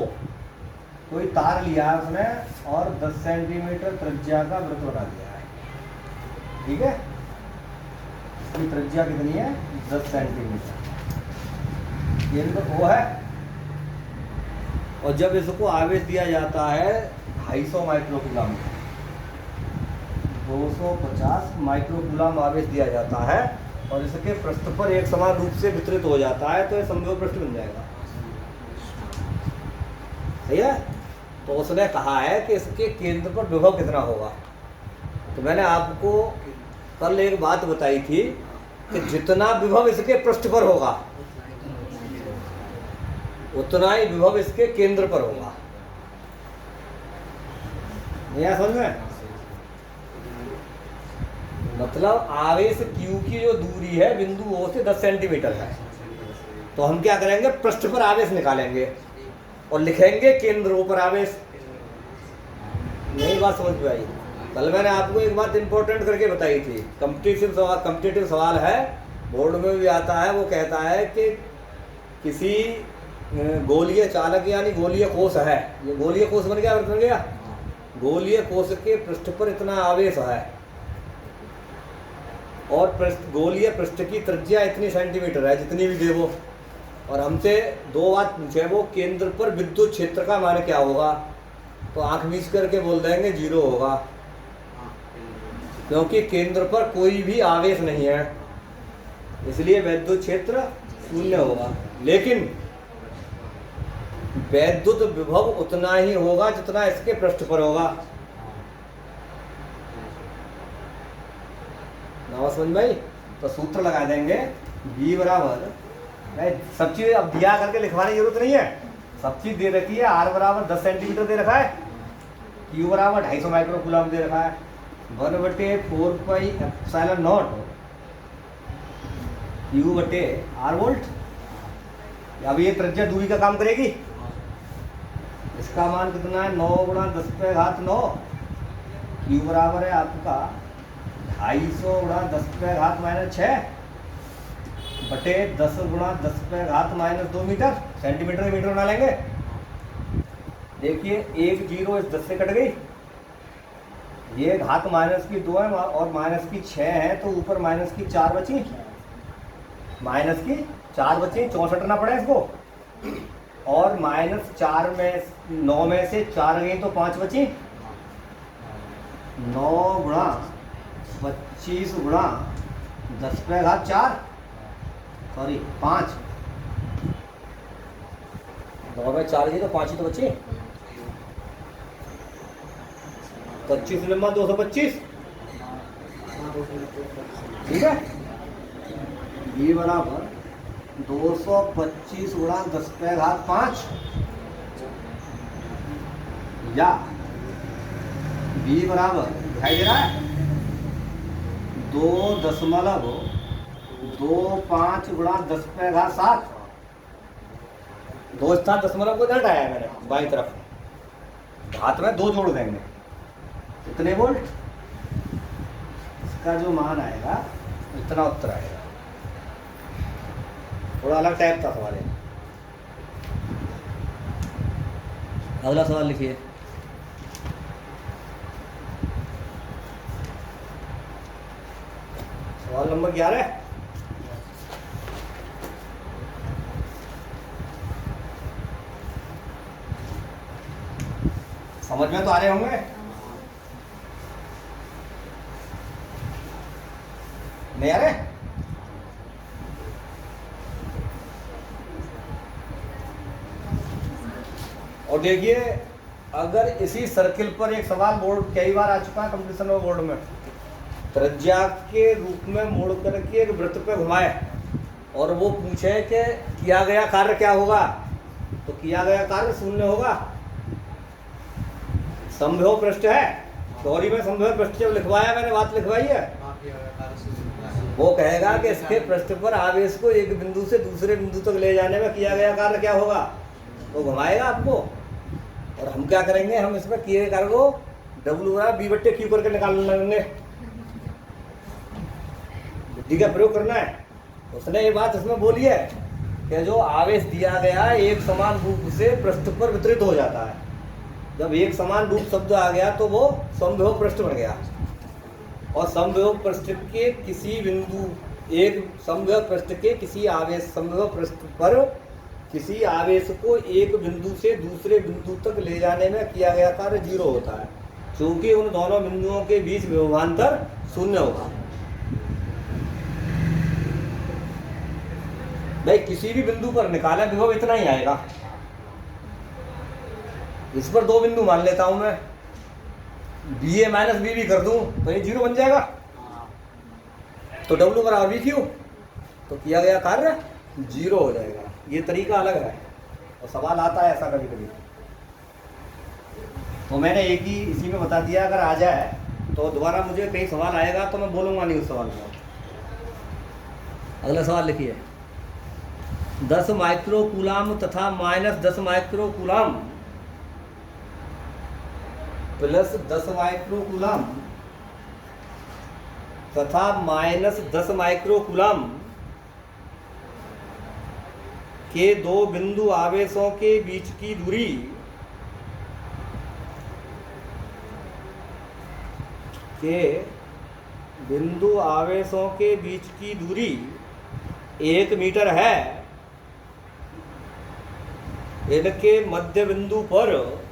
कोई तार लिया है उसने और 10 सेंटीमीटर त्रिज्या का वृत्त बना दिया है, ठीक है। इसकी त्रिज्या कितनी है? 10 सेंटीमीटर। केंद्र वो है, और जब इसको आवेश दिया जाता है 250 माइक्रोकूलम, 250 माइक्रोकूलम आवेश दिया जाता है और इसके पृष्ठ पर एक समान रूप से वितरित हो जाता है, तो ये समविभव पृष्ठ बन जाएगा। सही है। तो उसने कहा है कि इसके केंद्र पर विभव कितना होगा। तो मैंने आपको कल एक बात बताई थी कि जितना विभव इसके पृष्ठ पर होगा उतना ही विभव इसके केंद्र पर होगा। नहीं समझ में? मतलब आवेश Q की जो दूरी है बिंदु O से 10 सेंटीमीटर है, तो हम क्या करेंगे, पृष्ठ पर आवेश निकालेंगे और लिखेंगे केंद्र O पर आवेश। नई बात समझ में आई? कल मैंने आपको एक बात इंपॉर्टेंट करके बताई थी। कॉम्पिटिटिव सवाल है, बोर्ड में भी आता है। वो कहता है कि किसी गोलीय चालक यानी गोलीय कोश है, ये गोलीय कोश बन गया, गोलीय कोश के पृष्ठ पर इतना आवेश है और गोलीय पृष्ठ की त्रिज्या इतनी सेंटीमीटर है, जितनी भी दे वो, और हमसे दो बात पूछे, वो केंद्र पर विद्युत क्षेत्र का मान क्या होगा। तो आंख मीच करके बोल देंगे 0 होगा, क्योंकि केंद्र पर कोई भी आवेश नहीं है, इसलिए विद्युत क्षेत्र 0 होगा। लेकिन वैद्युत विभव उतना ही होगा जितना इसके पृष्ठ पर होगा। ना समझ में आई? तो सूत्र लगा देंगे V बराबर, सब चीज अब दिया करके लिखवाने की जरूरत नहीं है, सब चीज दे रखी है। R बराबर 10 सेंटीमीटर दे रखा है, Q बराबर 250 माइक्रोकूलम दे रखा है, 1/4 pi epsilon not Q/R volt. अब ये त्रिज्या दूरी का काम करेगी, इसका मान कितना है, 9 × 10⁻9। Q बराबर है आपका 250 × 10⁻⁻6 बटे 10 × 10⁻⁻2 मीटर, सेंटीमीटर मीटर बना लेंगे। देखिए 1 0 इस 10 से कट गई, ये घात -2 है और -6 है, तो ऊपर -4 बची, -4 बची, 64 ना पड़े इसको, और -4 में 9 में से 4 गई तो 5 बची। 9 × 25 × 10⁻4 सॉरी 5, 9 में 4 गई तो 5 ही तो बची। 25 लम्बा 225, ठीक है। ये बराबर 225 × 10⁻5 या B बराबर दिखाई दे रहा है 2.25 × 10⁻7। 2 स्थान दशमलव को इधर आया मैंने बाई तरफ, हाथ में 2 जोड़ देंगे, इतने वोल्ट। इसका जो मान आएगा इतना उत्तर आएगा। थोड़ा अलग टाइप का सवाल है। अगला सवाल लिखिए। सवाल नंबर 11। समझ में तो आ रहे होंगे? नहीं आ रहे? और देखिए, अगर इसी सर्किल पर एक सवाल बोर्ड कई बार आ चुका है कंपटीशन में, बोर्ड में त्रिज्या के रूप में मोड़ करके एक वृत्त पे घुमाए और वो पूछे कि किया गया कार्य क्या होगा, तो किया गया कार्य 0 होगा। समविभव पृष्ठ है, थ्योरी में समविभव पृष्ठ जब लिखवाया मैंने, बात लिखवाई है, वो कहेगा कि इसके पृष्ठ पर आवेश को एक बिंदु से दूसरे बिंदु तक ले जाने में किया गया कार्य क्या होगा, तो घुमाएगा आपको। और हम क्या करेंगे, हम इसमें किए गए कार्य को W/B/Q करके निकाल लेंगे। बुद्धि का प्रयोग करना है। उसने ये बात इसमें बोली है कि जो आवेश दिया गया है एक समान रूप से पृष्ठ पर वितरित हो जाता है। जब एक समान रूप शब्द आ गया तो वो समविभव पृष्ठ बन गया, और समविभव पृष्ठ के किसी बिंदु एक समविभव पृष्ठ के किसी आवेश समविभव पृष्ठ पर किसी आवेश को एक बिंदु से दूसरे बिंदु तक ले जाने में किया गया कार्य जीरो होता है, क्योंकि उन दोनों बिंदुओं के बीच विभवांतर शून्य होगा। भाई किसी भी बिंदु पर निकाला विभव इतना ही आएगा। इस पर दो बिंदु मान लेता हूं मैं, बी ए माइनस बी भी कर दूं तो ये जीरो बन जाएगा। तो डब्ल्यू बराबर वी क्यू, तो किया गया कार्य जीरो हो जाएगा। ये तरीका अलग है और सवाल आता है ऐसा कभी कभी, तो मैंने एक ही इसी में बता दिया। अगर आ जाए तो दोबारा मुझे कहीं सवाल आएगा तो मैं बोलूंगा नहीं उस सवाल को। अगला सवाल लिखिए, 10 माइक्रो कूलाम तथा minus 10 micro coulomb plus 10 micro coulomb तथा माइनस 10 माइक्रो कूलाम के दो बिंदु आवेशों के बीच की दूरी एक मीटर है। इनके मध्य बिंदु पर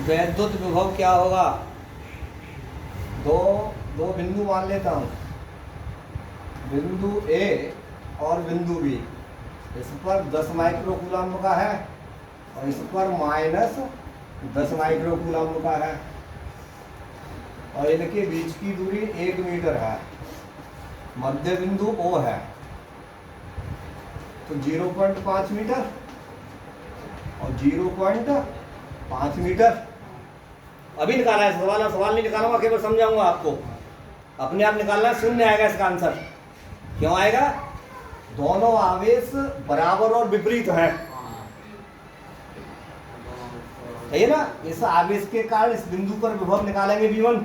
वैद्युत विभव क्या होगा? दो बिंदु मान लेता हूं, बिंदु ए और बिंदु बी। इस पर 10 माइक्रो कूलम्ब का है और इस पर माइनस 10 माइक्रो कूलम्ब का है, और इनके बीच की दूरी 1 मीटर है। मध्य बिंदु ओ है तो 0.5 मीटर और 0.5 मीटर। अभी निकाला है सवाल नहीं निकालूंगा, केवल समझाऊंगा आपको। अपने आप निकालना, शून्य आएगा इसका आंसर। क्यों आएगा? दोनों आवेश बराबर और विपरीत हैं, है ना। इस आवेश के कारण इस बिंदु पर विभव निकालेंगे V1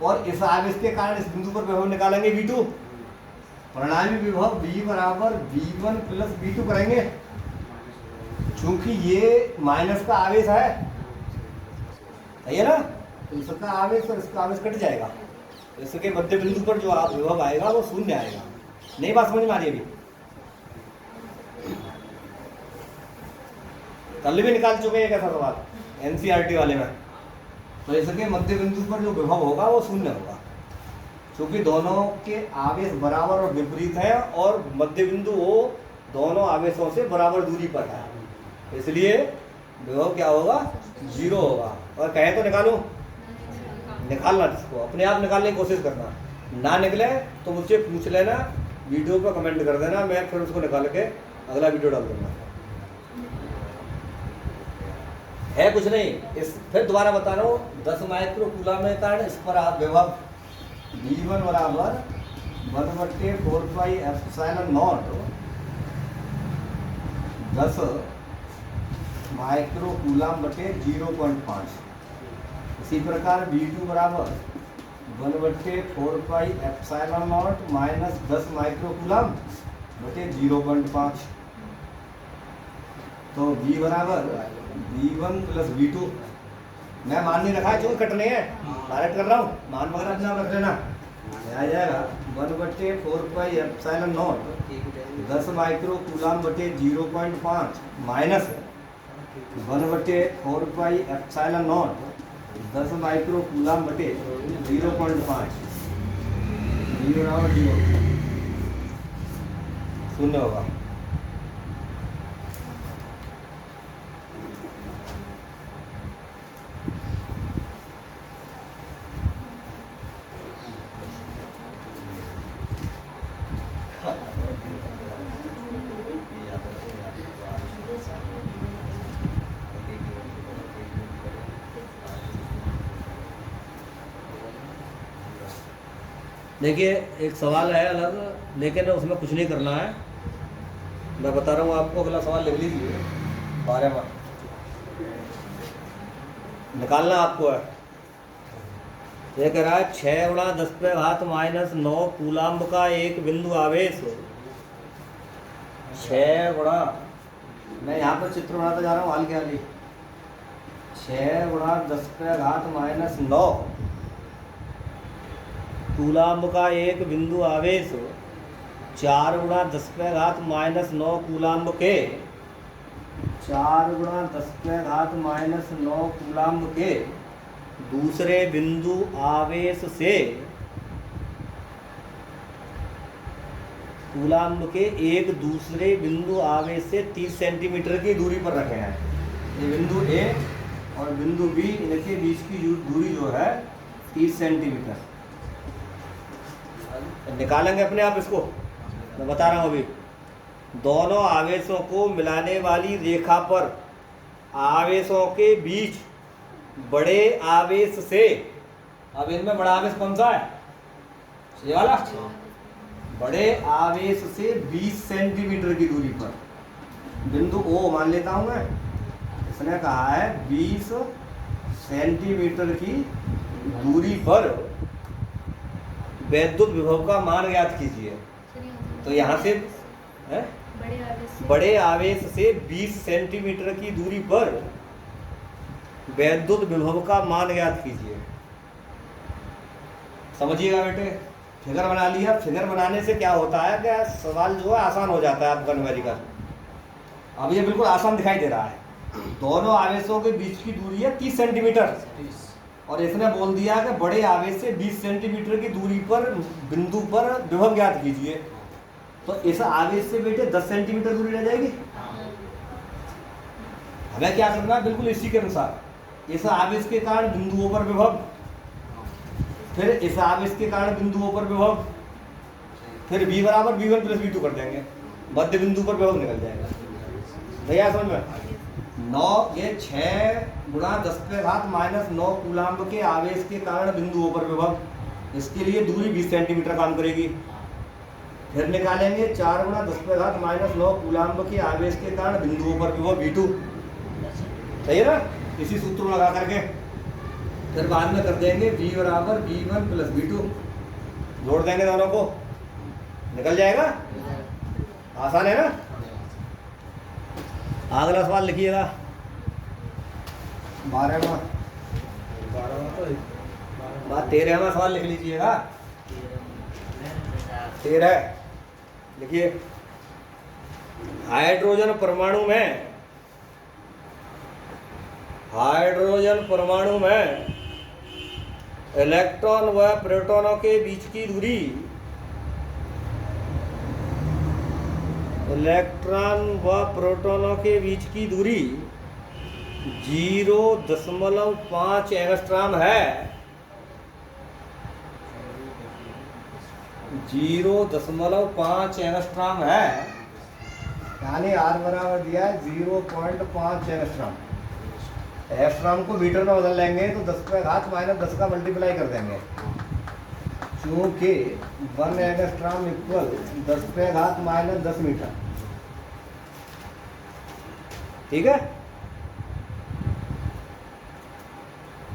और इस आवेश के कारण इस बिंदु पर विभव निकालेंगे V2। परिणामी विभव V बराबर V1 प्लस V2 करेंगे, क्योंकि ये माइनस का आवेश है ना, तो इसका आवेश और इसका आवेश कट जाएगा। इसके मध्य बिंदु पर जो विभव आएगा वो शून्य आएगा। नहीं बात समझ में आ रही? अभी कल भी निकाल चुके हैं कैसा सवाल NCERT वाले में। तो इसके मध्य बिंदु पर जो विभव होगा वो शून्य होगा, क्योंकि दोनों के आवेश बराबर और विपरीत है और मध्य बिंदु वो दोनों आवेशों से बराबर दूरी पर है, इसलिए विभव क्या होगा? जीरो होगा। और कहे तो निकालो, निकालना इसको, अपने आप निकालने की कोशिश करना। ना निकले तो मुझसे पूछ लेना, वीडियो पर कमेंट कर देना, मैं फिर उसको निकाल के अगला वीडियो डाल दूंगा। है कुछ नहीं। इस फिर दोबारा बता रहा हूँ, 10 माइक्रो कूलम्ब के कारण इस पर आप विभव V1 बराबर 1/4πε0 10 माइक्रो कूलम्ब बटे 0.5। इसी प्रकार V2 बराबर 1/4πε0 माइनस 10 माइक्रो कूलम्ब बटे 0.5। तो V बराबर V1 प्लस V2। मैं मान नहीं रखा है, जो कटने हैं डायरेक्ट कर रहा हूँ, मान वगैरह अपना रख लेना। आ जाएगा 1/4πε0 10 माइक्रो कूलम्ब बटे 0.5 माइनस 1/4πε0 10 माइक्रो कूलम्ब बटे 0.5। शून्य होगा। देखिए एक सवाल है अलग, लेकिन उसमें कुछ नहीं करना है, मैं बता रहा हूँ आपको। अगला सवाल लिख लीजिए, 12 मार्क निकालना आपको है। ये कह रहा है 6 गुणा 10⁻⁻⁹ कूलाम्ब का एक बिंदु आवेश 6 गुणा, मैं यहाँ पर चित्र बनाता जा रहा हूँ हाल के हाल ही, 6 गुणा 10⁻⁹ कूलाम्ब का एक बिंदु आवेश 4 गुणा 10⁻⁹ कूलाम्ब के 4 गुणा 10⁻⁹ कूलाम्ब के दूसरे बिंदु आवेश से कूलाम्ब के एक दूसरे बिंदु आवेश से 30 सेंटीमीटर की दूरी पर रखे हैं। ये बिंदु ए और बिंदु बी, इनके बीच की दूरी जो है 30 सेंटीमीटर। निकालेंगे अपने आप इसको, मैं बता रहा हूँ अभी। दोनों आवेशों को मिलाने वाली रेखा पर आवेशों के बीच बड़े आवेश से, अब इनमें बड़ा आवेश कौन सा है? ये वाला। बड़े आवेश से 20 सेंटीमीटर की दूरी पर बिंदु ओ मान लेता हूं मैं, इसने कहा है 20 सेंटीमीटर की दूरी पर वैद्युत विभव का मान ज्ञात कीजिए। तो यहाँ से बड़े आवेश से 20 सेंटीमीटर की दूरी पर वैद्युत विभव का मान ज्ञात कीजिए। समझिएगा बेटे, फिगर बना लिया। फिगर बनाने से क्या होता है कि सवाल जो है आसान हो जाता है आपका न्यूमेरिकल। अब ये बिल्कुल आसान दिखाई दे रहा है। दोनों आवेशों के बीच की दूरी है 30 सेंटीमीटर और इसने बोल दिया कि बड़े आवेश से 20 सेंटीमीटर की दूरी पर बिंदु पर विभव ज्ञात कीजिए। तो इस आवेश से बेटे 10 सेंटीमीटर दूरी रह जाएगी। हमें क्या करना है? बिल्कुल इसी के अनुसार इस आवेश के कारण बिंदुओं पर विभव, फिर इस आवेश के कारण बिंदुओं पर विभव, फिर V बराबर V1 + V2 कर देंगे, मध्य बिंदु पर विभव निकल जाएगा। भैया समझ में? 9 ये 6 गुणा 10⁻⁹ कूलाम्ब के आवेश के कारण बिंदुओं पर विभव, इसके लिए दूरी 20 सेंटीमीटर काम करेगी। फिर निकालेंगे 4 गुणा 10⁻⁹ कूलाम्ब के आवेश के कारण बिंदुओं पर विभव V2। सही है ना? इसी सूत्र में लगा करके फिर बाद में कर देंगे V बराबर V1 + V2, जोड़ देंगे दोनों को, निकल जाएगा। आसान है ना? अगला सवाल लिखिएगा 12वां 13वां सवाल लिख लीजिएगा। 13 लिखिए। हाइड्रोजन परमाणु में इलेक्ट्रॉन व प्रोटॉनों के बीच की दूरी, इलेक्ट्रॉन व प्रोटॉनों के बीच की दूरी 0.5 एंगस्ट्रॉम है। 0.5 एंगस्ट्रॉम है, यानी R बराबर दिया है 0.5 एंगस्ट्रॉम। एंगस्ट्रॉम को मीटर में बदल लेंगे तो 10⁻⁻10 का मल्टीप्लाई कर देंगे, क्योंकि 1 एंगस्ट्रॉम इक्वल 10⁻⁻10 मीटर। ठीक है?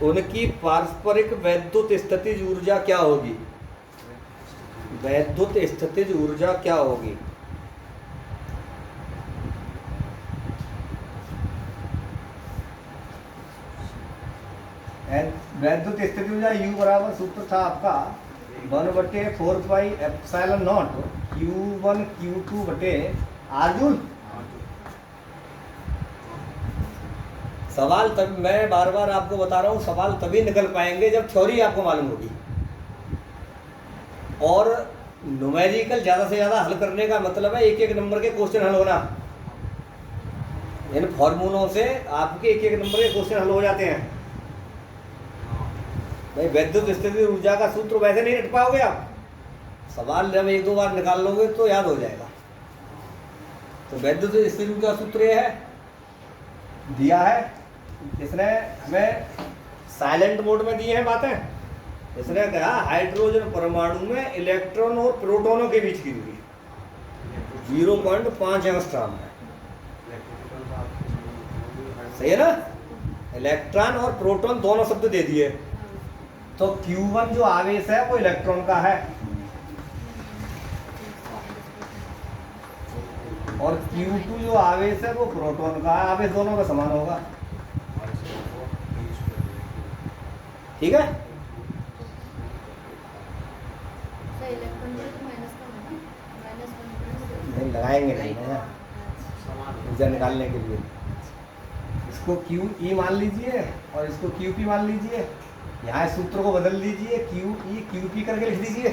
उनकी पारस्परिक वैद्युत स्थितिज ऊर्जा क्या होगी? वैद्युत स्थितिज ऊर्जा क्या होगी? वैद्युत स्थिति ऊर्जा U बराबर सूत्र था आपका 1/4πε0 Q1 Q2/R जूल। सवाल तब, मैं बार बार आपको बता रहा हूँ, सवाल तभी निकल पाएंगे जब थ्योरी आपको मालूम होगी। और न्यूमेरिकल ज़्यादा से ज़्यादा हल करने का मतलब है एक एक नंबर के क्वेश्चन हल होना। इन फॉर्मूलों से आपके एक एक नंबर के क्वेश्चन हल हो जाते हैं। भाई वैद्युत स्थिति ऊर्जा का सूत्र वैसे नहीं रट पाओगे आप, सवाल जब एक दो बार निकाल लोगे तो याद हो जाएगा। तो वैद्युत स्थिति ऊर्जा सूत्र ये है, दिया है इसने हमें, साइलेंट मोड में दिए हैं बातें। इसने कहा हाइड्रोजन परमाणु में इलेक्ट्रॉन और प्रोटॉनों के बीच की दूरी 0.5 एंगस्ट्रॉम है। सही है ना? इलेक्ट्रॉन और प्रोटॉन दोनों शब्द दे दिए, तो Q1 जो आवेश है वो इलेक्ट्रॉन का है और Q2 जो आवेश है वो प्रोटॉन का है। आवेश दोनों का समान होगा, ठीक है। नहीं लगाएंगे नहीं ना ऊर्जा निकालने के लिए। इसको QE मान लीजिए और इसको QP मान लीजिए। यहाँ सूत्र को बदल दीजिए, QE QP करके लिख दीजिए।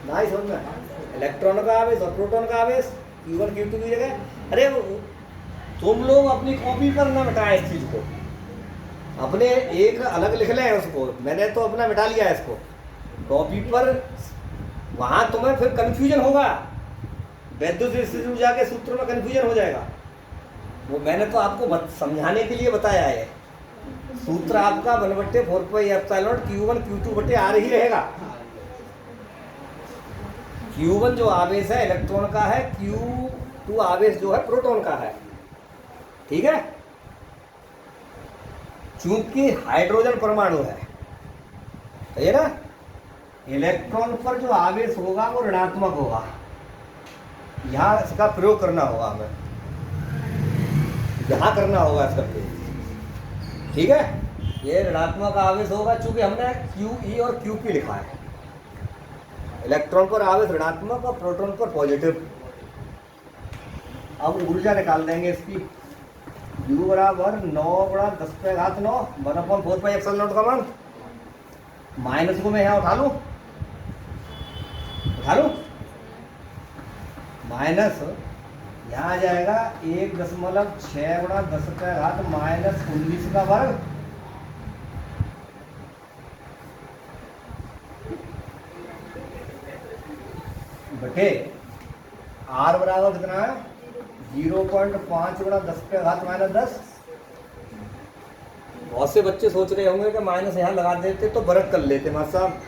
नहीं समझ में, इलेक्ट्रॉन का आवेश और प्रोटॉन का आवेश Q1 Q2 की जगह। अरे तुम लोग अपनी कॉपी पर ना मिटाएं इस चीज को, अपने एक अलग लिख लें उसको। मैंने तो अपना मिटा लिया है इसको कॉपी पर, वहां तुम्हें फिर कंफ्यूजन होगा, वैद्युत इंस्टीट्यूट जाके सूत्र में कंफ्यूजन हो जाएगा। वो मैंने तो आपको समझाने के लिए बताया है। सूत्र आपका 1/4πε Q1 Q2 R ही रहेगा। Q1 जो आवेश है इलेक्ट्रॉन का है, Q2 आवेश जो है प्रोटॉन का है, ठीक है। चूंकि हाइड्रोजन परमाणु है, सही है ना, इलेक्ट्रॉन पर जो आवेश होगा वो ऋणात्मक होगा। यहाँ इसका प्रयोग करना होगा, हमें यहाँ करना होगा इसका प्रयोग, ठीक है। ये ऋणात्मक आवेश होगा चूंकि हमने QE और QP लिखा है। इलेक्ट्रॉन पर आवेश ऋणात्मक और प्रोटॉन पर पॉजिटिव। अब ऊर्जा निकाल देंगे इसकी। U बराबर 9 × 10⁻⁹ 1/4πε0 का मान। माइनस को मैं यहाँ उठा लूँ, माइनस यहाँ आ जाएगा 1.6 × 10⁻−19 का वर्ग बटे R बराबर कितना है 0.5 × 10⁻−10। बहुत से बच्चे सोच रहे होंगे कि माइनस यहाँ लगा देते तो वर्ग कर लेते। मास्टर साहब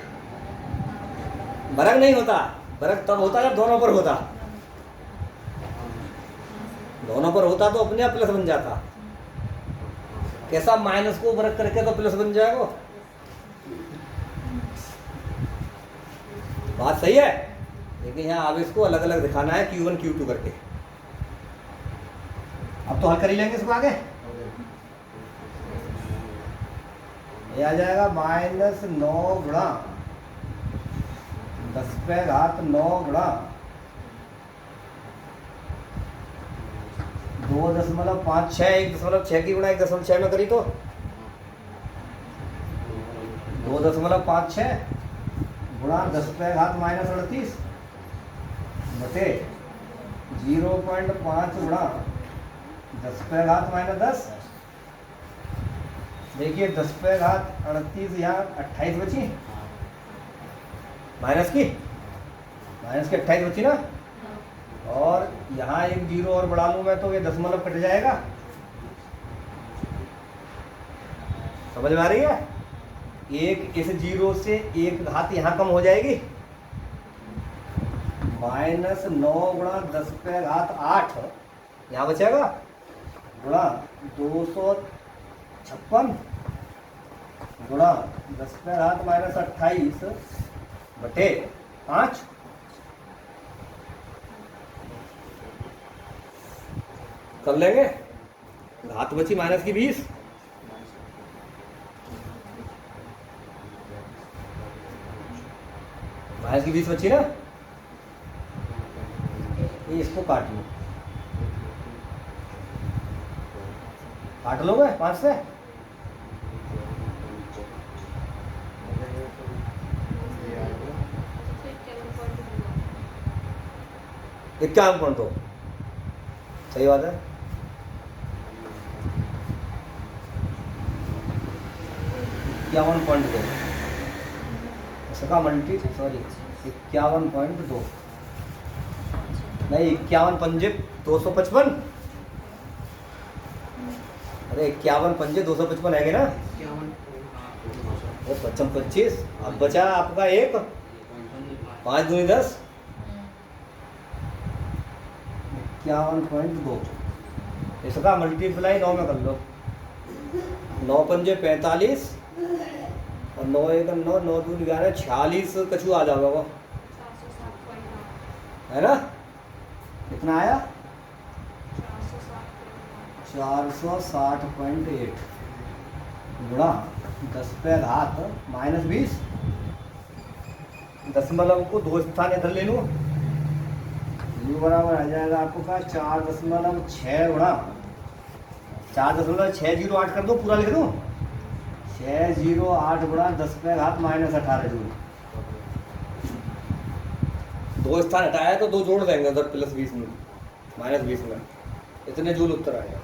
वर्ग नहीं होता, वर्ग तब होता जब दोनों पर होता। दोनों पर होता तो अपने आप प्लस बन जाता। कैसा माइनस को वर्ग करके तो प्लस बन जाएगा। बात सही है, लेकिन यहाँ आवेश को अलग अलग दिखाना है Q1 Q2 करके। अब तो हल कर ही लेंगे इसको आगे। ये आ जाएगा -9 × 10⁻9 2.56 1.6 की गुणा 1.6 में करी तो 2.56 गुणा 10⁻−38 बटे 0.5 गुणा 10⁻−10। देखिए 10⁻38 यहाँ 28 बची, माइनस की 28 बची ना, और यहाँ एक 0 और बढ़ा लूँ मैं तो ये दशमलव कट जाएगा। समझ में आ रही है। एक इस 0 से एक घात यहाँ कम हो जाएगी। -9 × 10⁸ यहाँ बचेगा गुणा 256 गुणा 10⁻−28 बटे 5। कर लेंगे। घात बची माइनस की 20, माइनस की 20 बची ना। ये इसको काट लो, काट लोगे 5 से। इक्यावन पॉइंट दो, सही बात है। $51.2 इसका मल्टी 51.2 नहीं 51 पंजे 255। अरे 51 पंजे 255 है ना। 55 अब बचा आपका एक 5 दूनी 10 51.2। इसका मल्टीप्लाई 9 में कर लो। 9 पंजे 45 और 9 1 9, 9 2 11, 46 कछु आ जाएगा वो, है ना? कितना आया? 460.8 गुणा 10 पे घात -20, दशमलव को 2 स्थान इधर ले लूँ, यू बराबर आ जाएगा आपको का 4.6 गुणा 4.608 कर दो, पूरा लिख दूँ, 608 गुणा 10 पे घात -18 जूल। 2 स्थान हटाया तो 2 जोड़ देंगे उधर +20 में -20 में, इतने जूल उत्तर आएगा।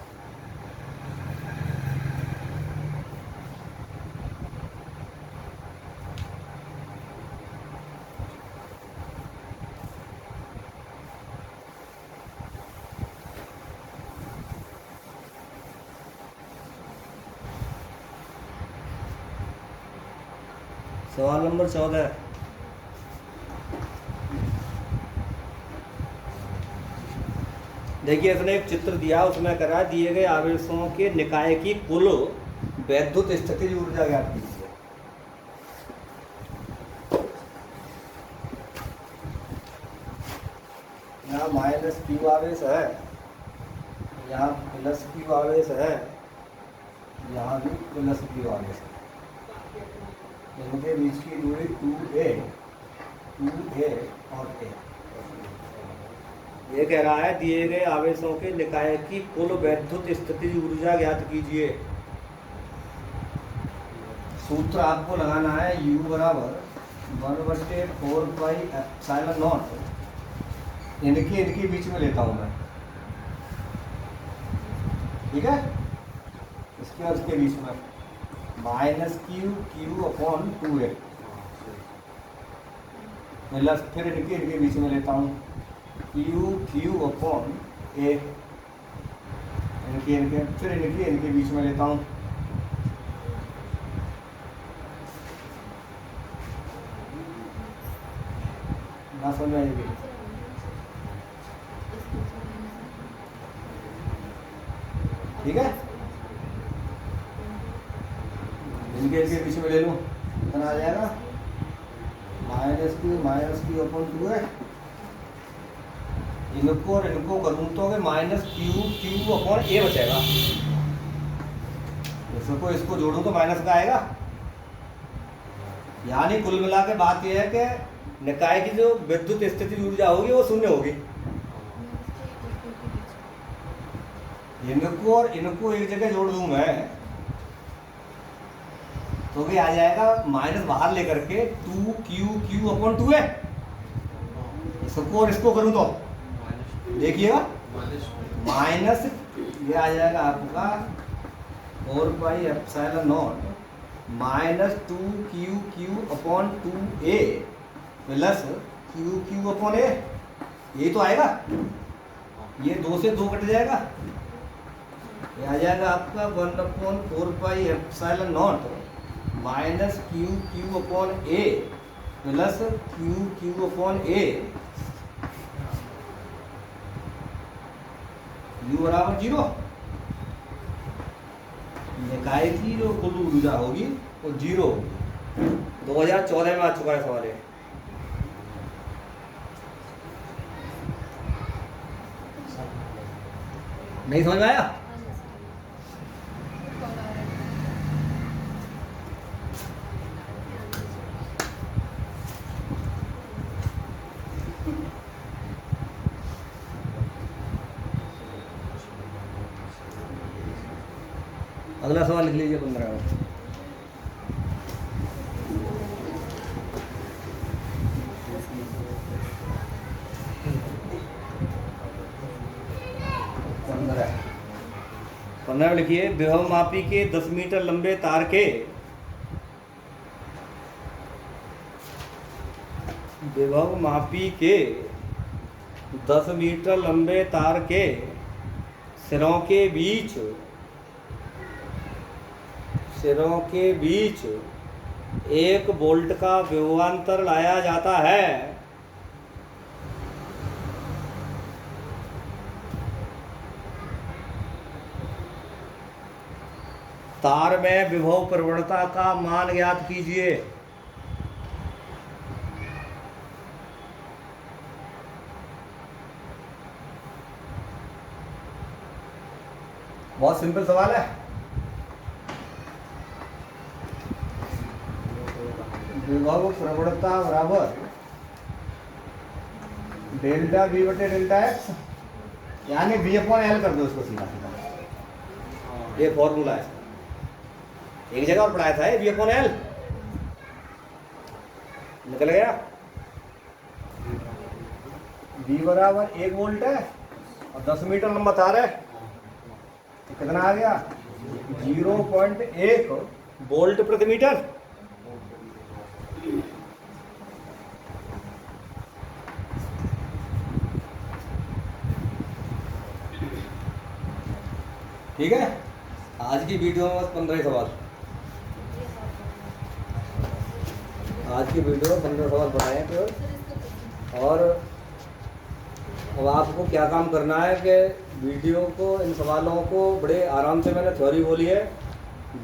सवाल नंबर 14, देखिए इसने एक चित्र दिया, उसमें करा दिए गए आवेशों के निकाय की कुल वैद्युत स्थितिज ऊर्जा ज्ञात कीजिए। यहाँ -q आवेश है, यहाँ +q आवेश है, यहाँ भी +q आवेश है, इनके बीच की दूरी 2a और a। ये कह रहा है दिए गए आवेशों के निकाय की कुल वैद्युत स्थितिज ऊर्जा ज्ञात कीजिए। सूत्र आपको लगाना है U बराबर 1/4πε0, इनके बीच में लेता हूँ मैं, ठीक है, इसके और इसके बीच में -q/2a, फिर इनके बीच में लेता हूँ q/a, फिर इनके बीच में लेता हूँ ना, समझ में आएगी? ठीक है, इनके बीच में ले लूँ, कितना आ जाएगा? -q/2a, इनको और इनको करूँ तो -q/a बचेगा, इसको जोड़ूँ तो माइनस का आएगा। यानी कुल मिला के बात यह है कि निकाय की जो विद्युत स्थिति ऊर्जा होगी वो शून्य होगी। इनको और इनको एक जगह जोड़ दूं मैं तो भी आ जाएगा माइनस बाहर लेकर के 2q/2a, इसको और इसको करूं तो देखिएगा माइनस, ये आ जाएगा आपका 4πε0 -2q/2a प्लस q/a, ये तो आएगा, ये 2 से 2 कट जाएगा, ये आ जाएगा आपका 1/4πε0 -q/a प्लस q/a, u बराबर 0। निकाय की जो कुल ऊर्जा होगी वो 0 होगी। 2014 में आ चुका है सवाल है। नहीं समझ में आया? अगला सवाल लिख लीजिए 15 में। पंद्रह में लिखिए विभव मापी के 10 मीटर लंबे तार के विभव मापी के 10 मीटर लंबे तार के सिरों के बीच 1 वोल्ट का विभवांतर लाया जाता है। तार में विभव प्रवणता का मान ज्ञात कीजिए। बहुत सिंपल सवाल है। विभव प्रवणता बराबर डेल्टा वी बटे डेल्टा एक्स, यानी वी अपॉन एल कर दो इसको सीधा सीधा। ये फॉर्मूला है, एक जगह और पढ़ाया था वी अपॉन एल, निकल गया। वी बराबर 1 वोल्ट है और 10 मीटर लंबा तार है, तो कितना आ गया 0.1 वोल्ट प्रति मीटर। ठीक है, आज की वीडियो में बस 15 सवाल, आज की वीडियो में 15 सवाल बनाए थे। और अब आपको क्या काम करना है कि वीडियो को, इन सवालों को बड़े आराम से, मैंने थ्योरी बोली है,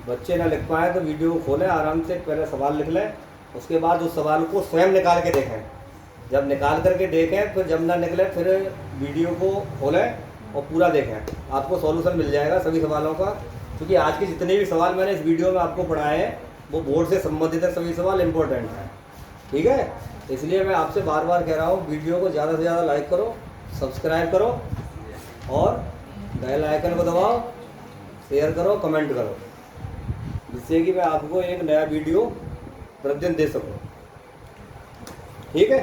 बच्चे ना लिख पाए तो वीडियो को खोलें, आराम से पहले सवाल लिख लें, उसके बाद उस सवाल को स्वयं निकाल के देखें। जब निकाल करके देखें फिर जब ना निकले फिर वीडियो को खोलें और पूरा देखें, आपको सॉल्यूशन मिल जाएगा सभी सवालों का। क्योंकि आज के जितने भी सवाल मैंने इस वीडियो में आपको पढ़ाए हैं वो बोर्ड से संबंधित है, सभी सवाल इम्पोर्टेंट हैं। ठीक है, इसलिए मैं आपसे बार बार कह रहा हूँ, वीडियो को ज़्यादा से ज़्यादा लाइक करो, सब्सक्राइब करो और बेल आइकन को दबाओ, शेयर करो, कमेंट करो, जिससे कि मैं आपको एक नया वीडियो प्रतिदिन दे सकूँ। ठीक है।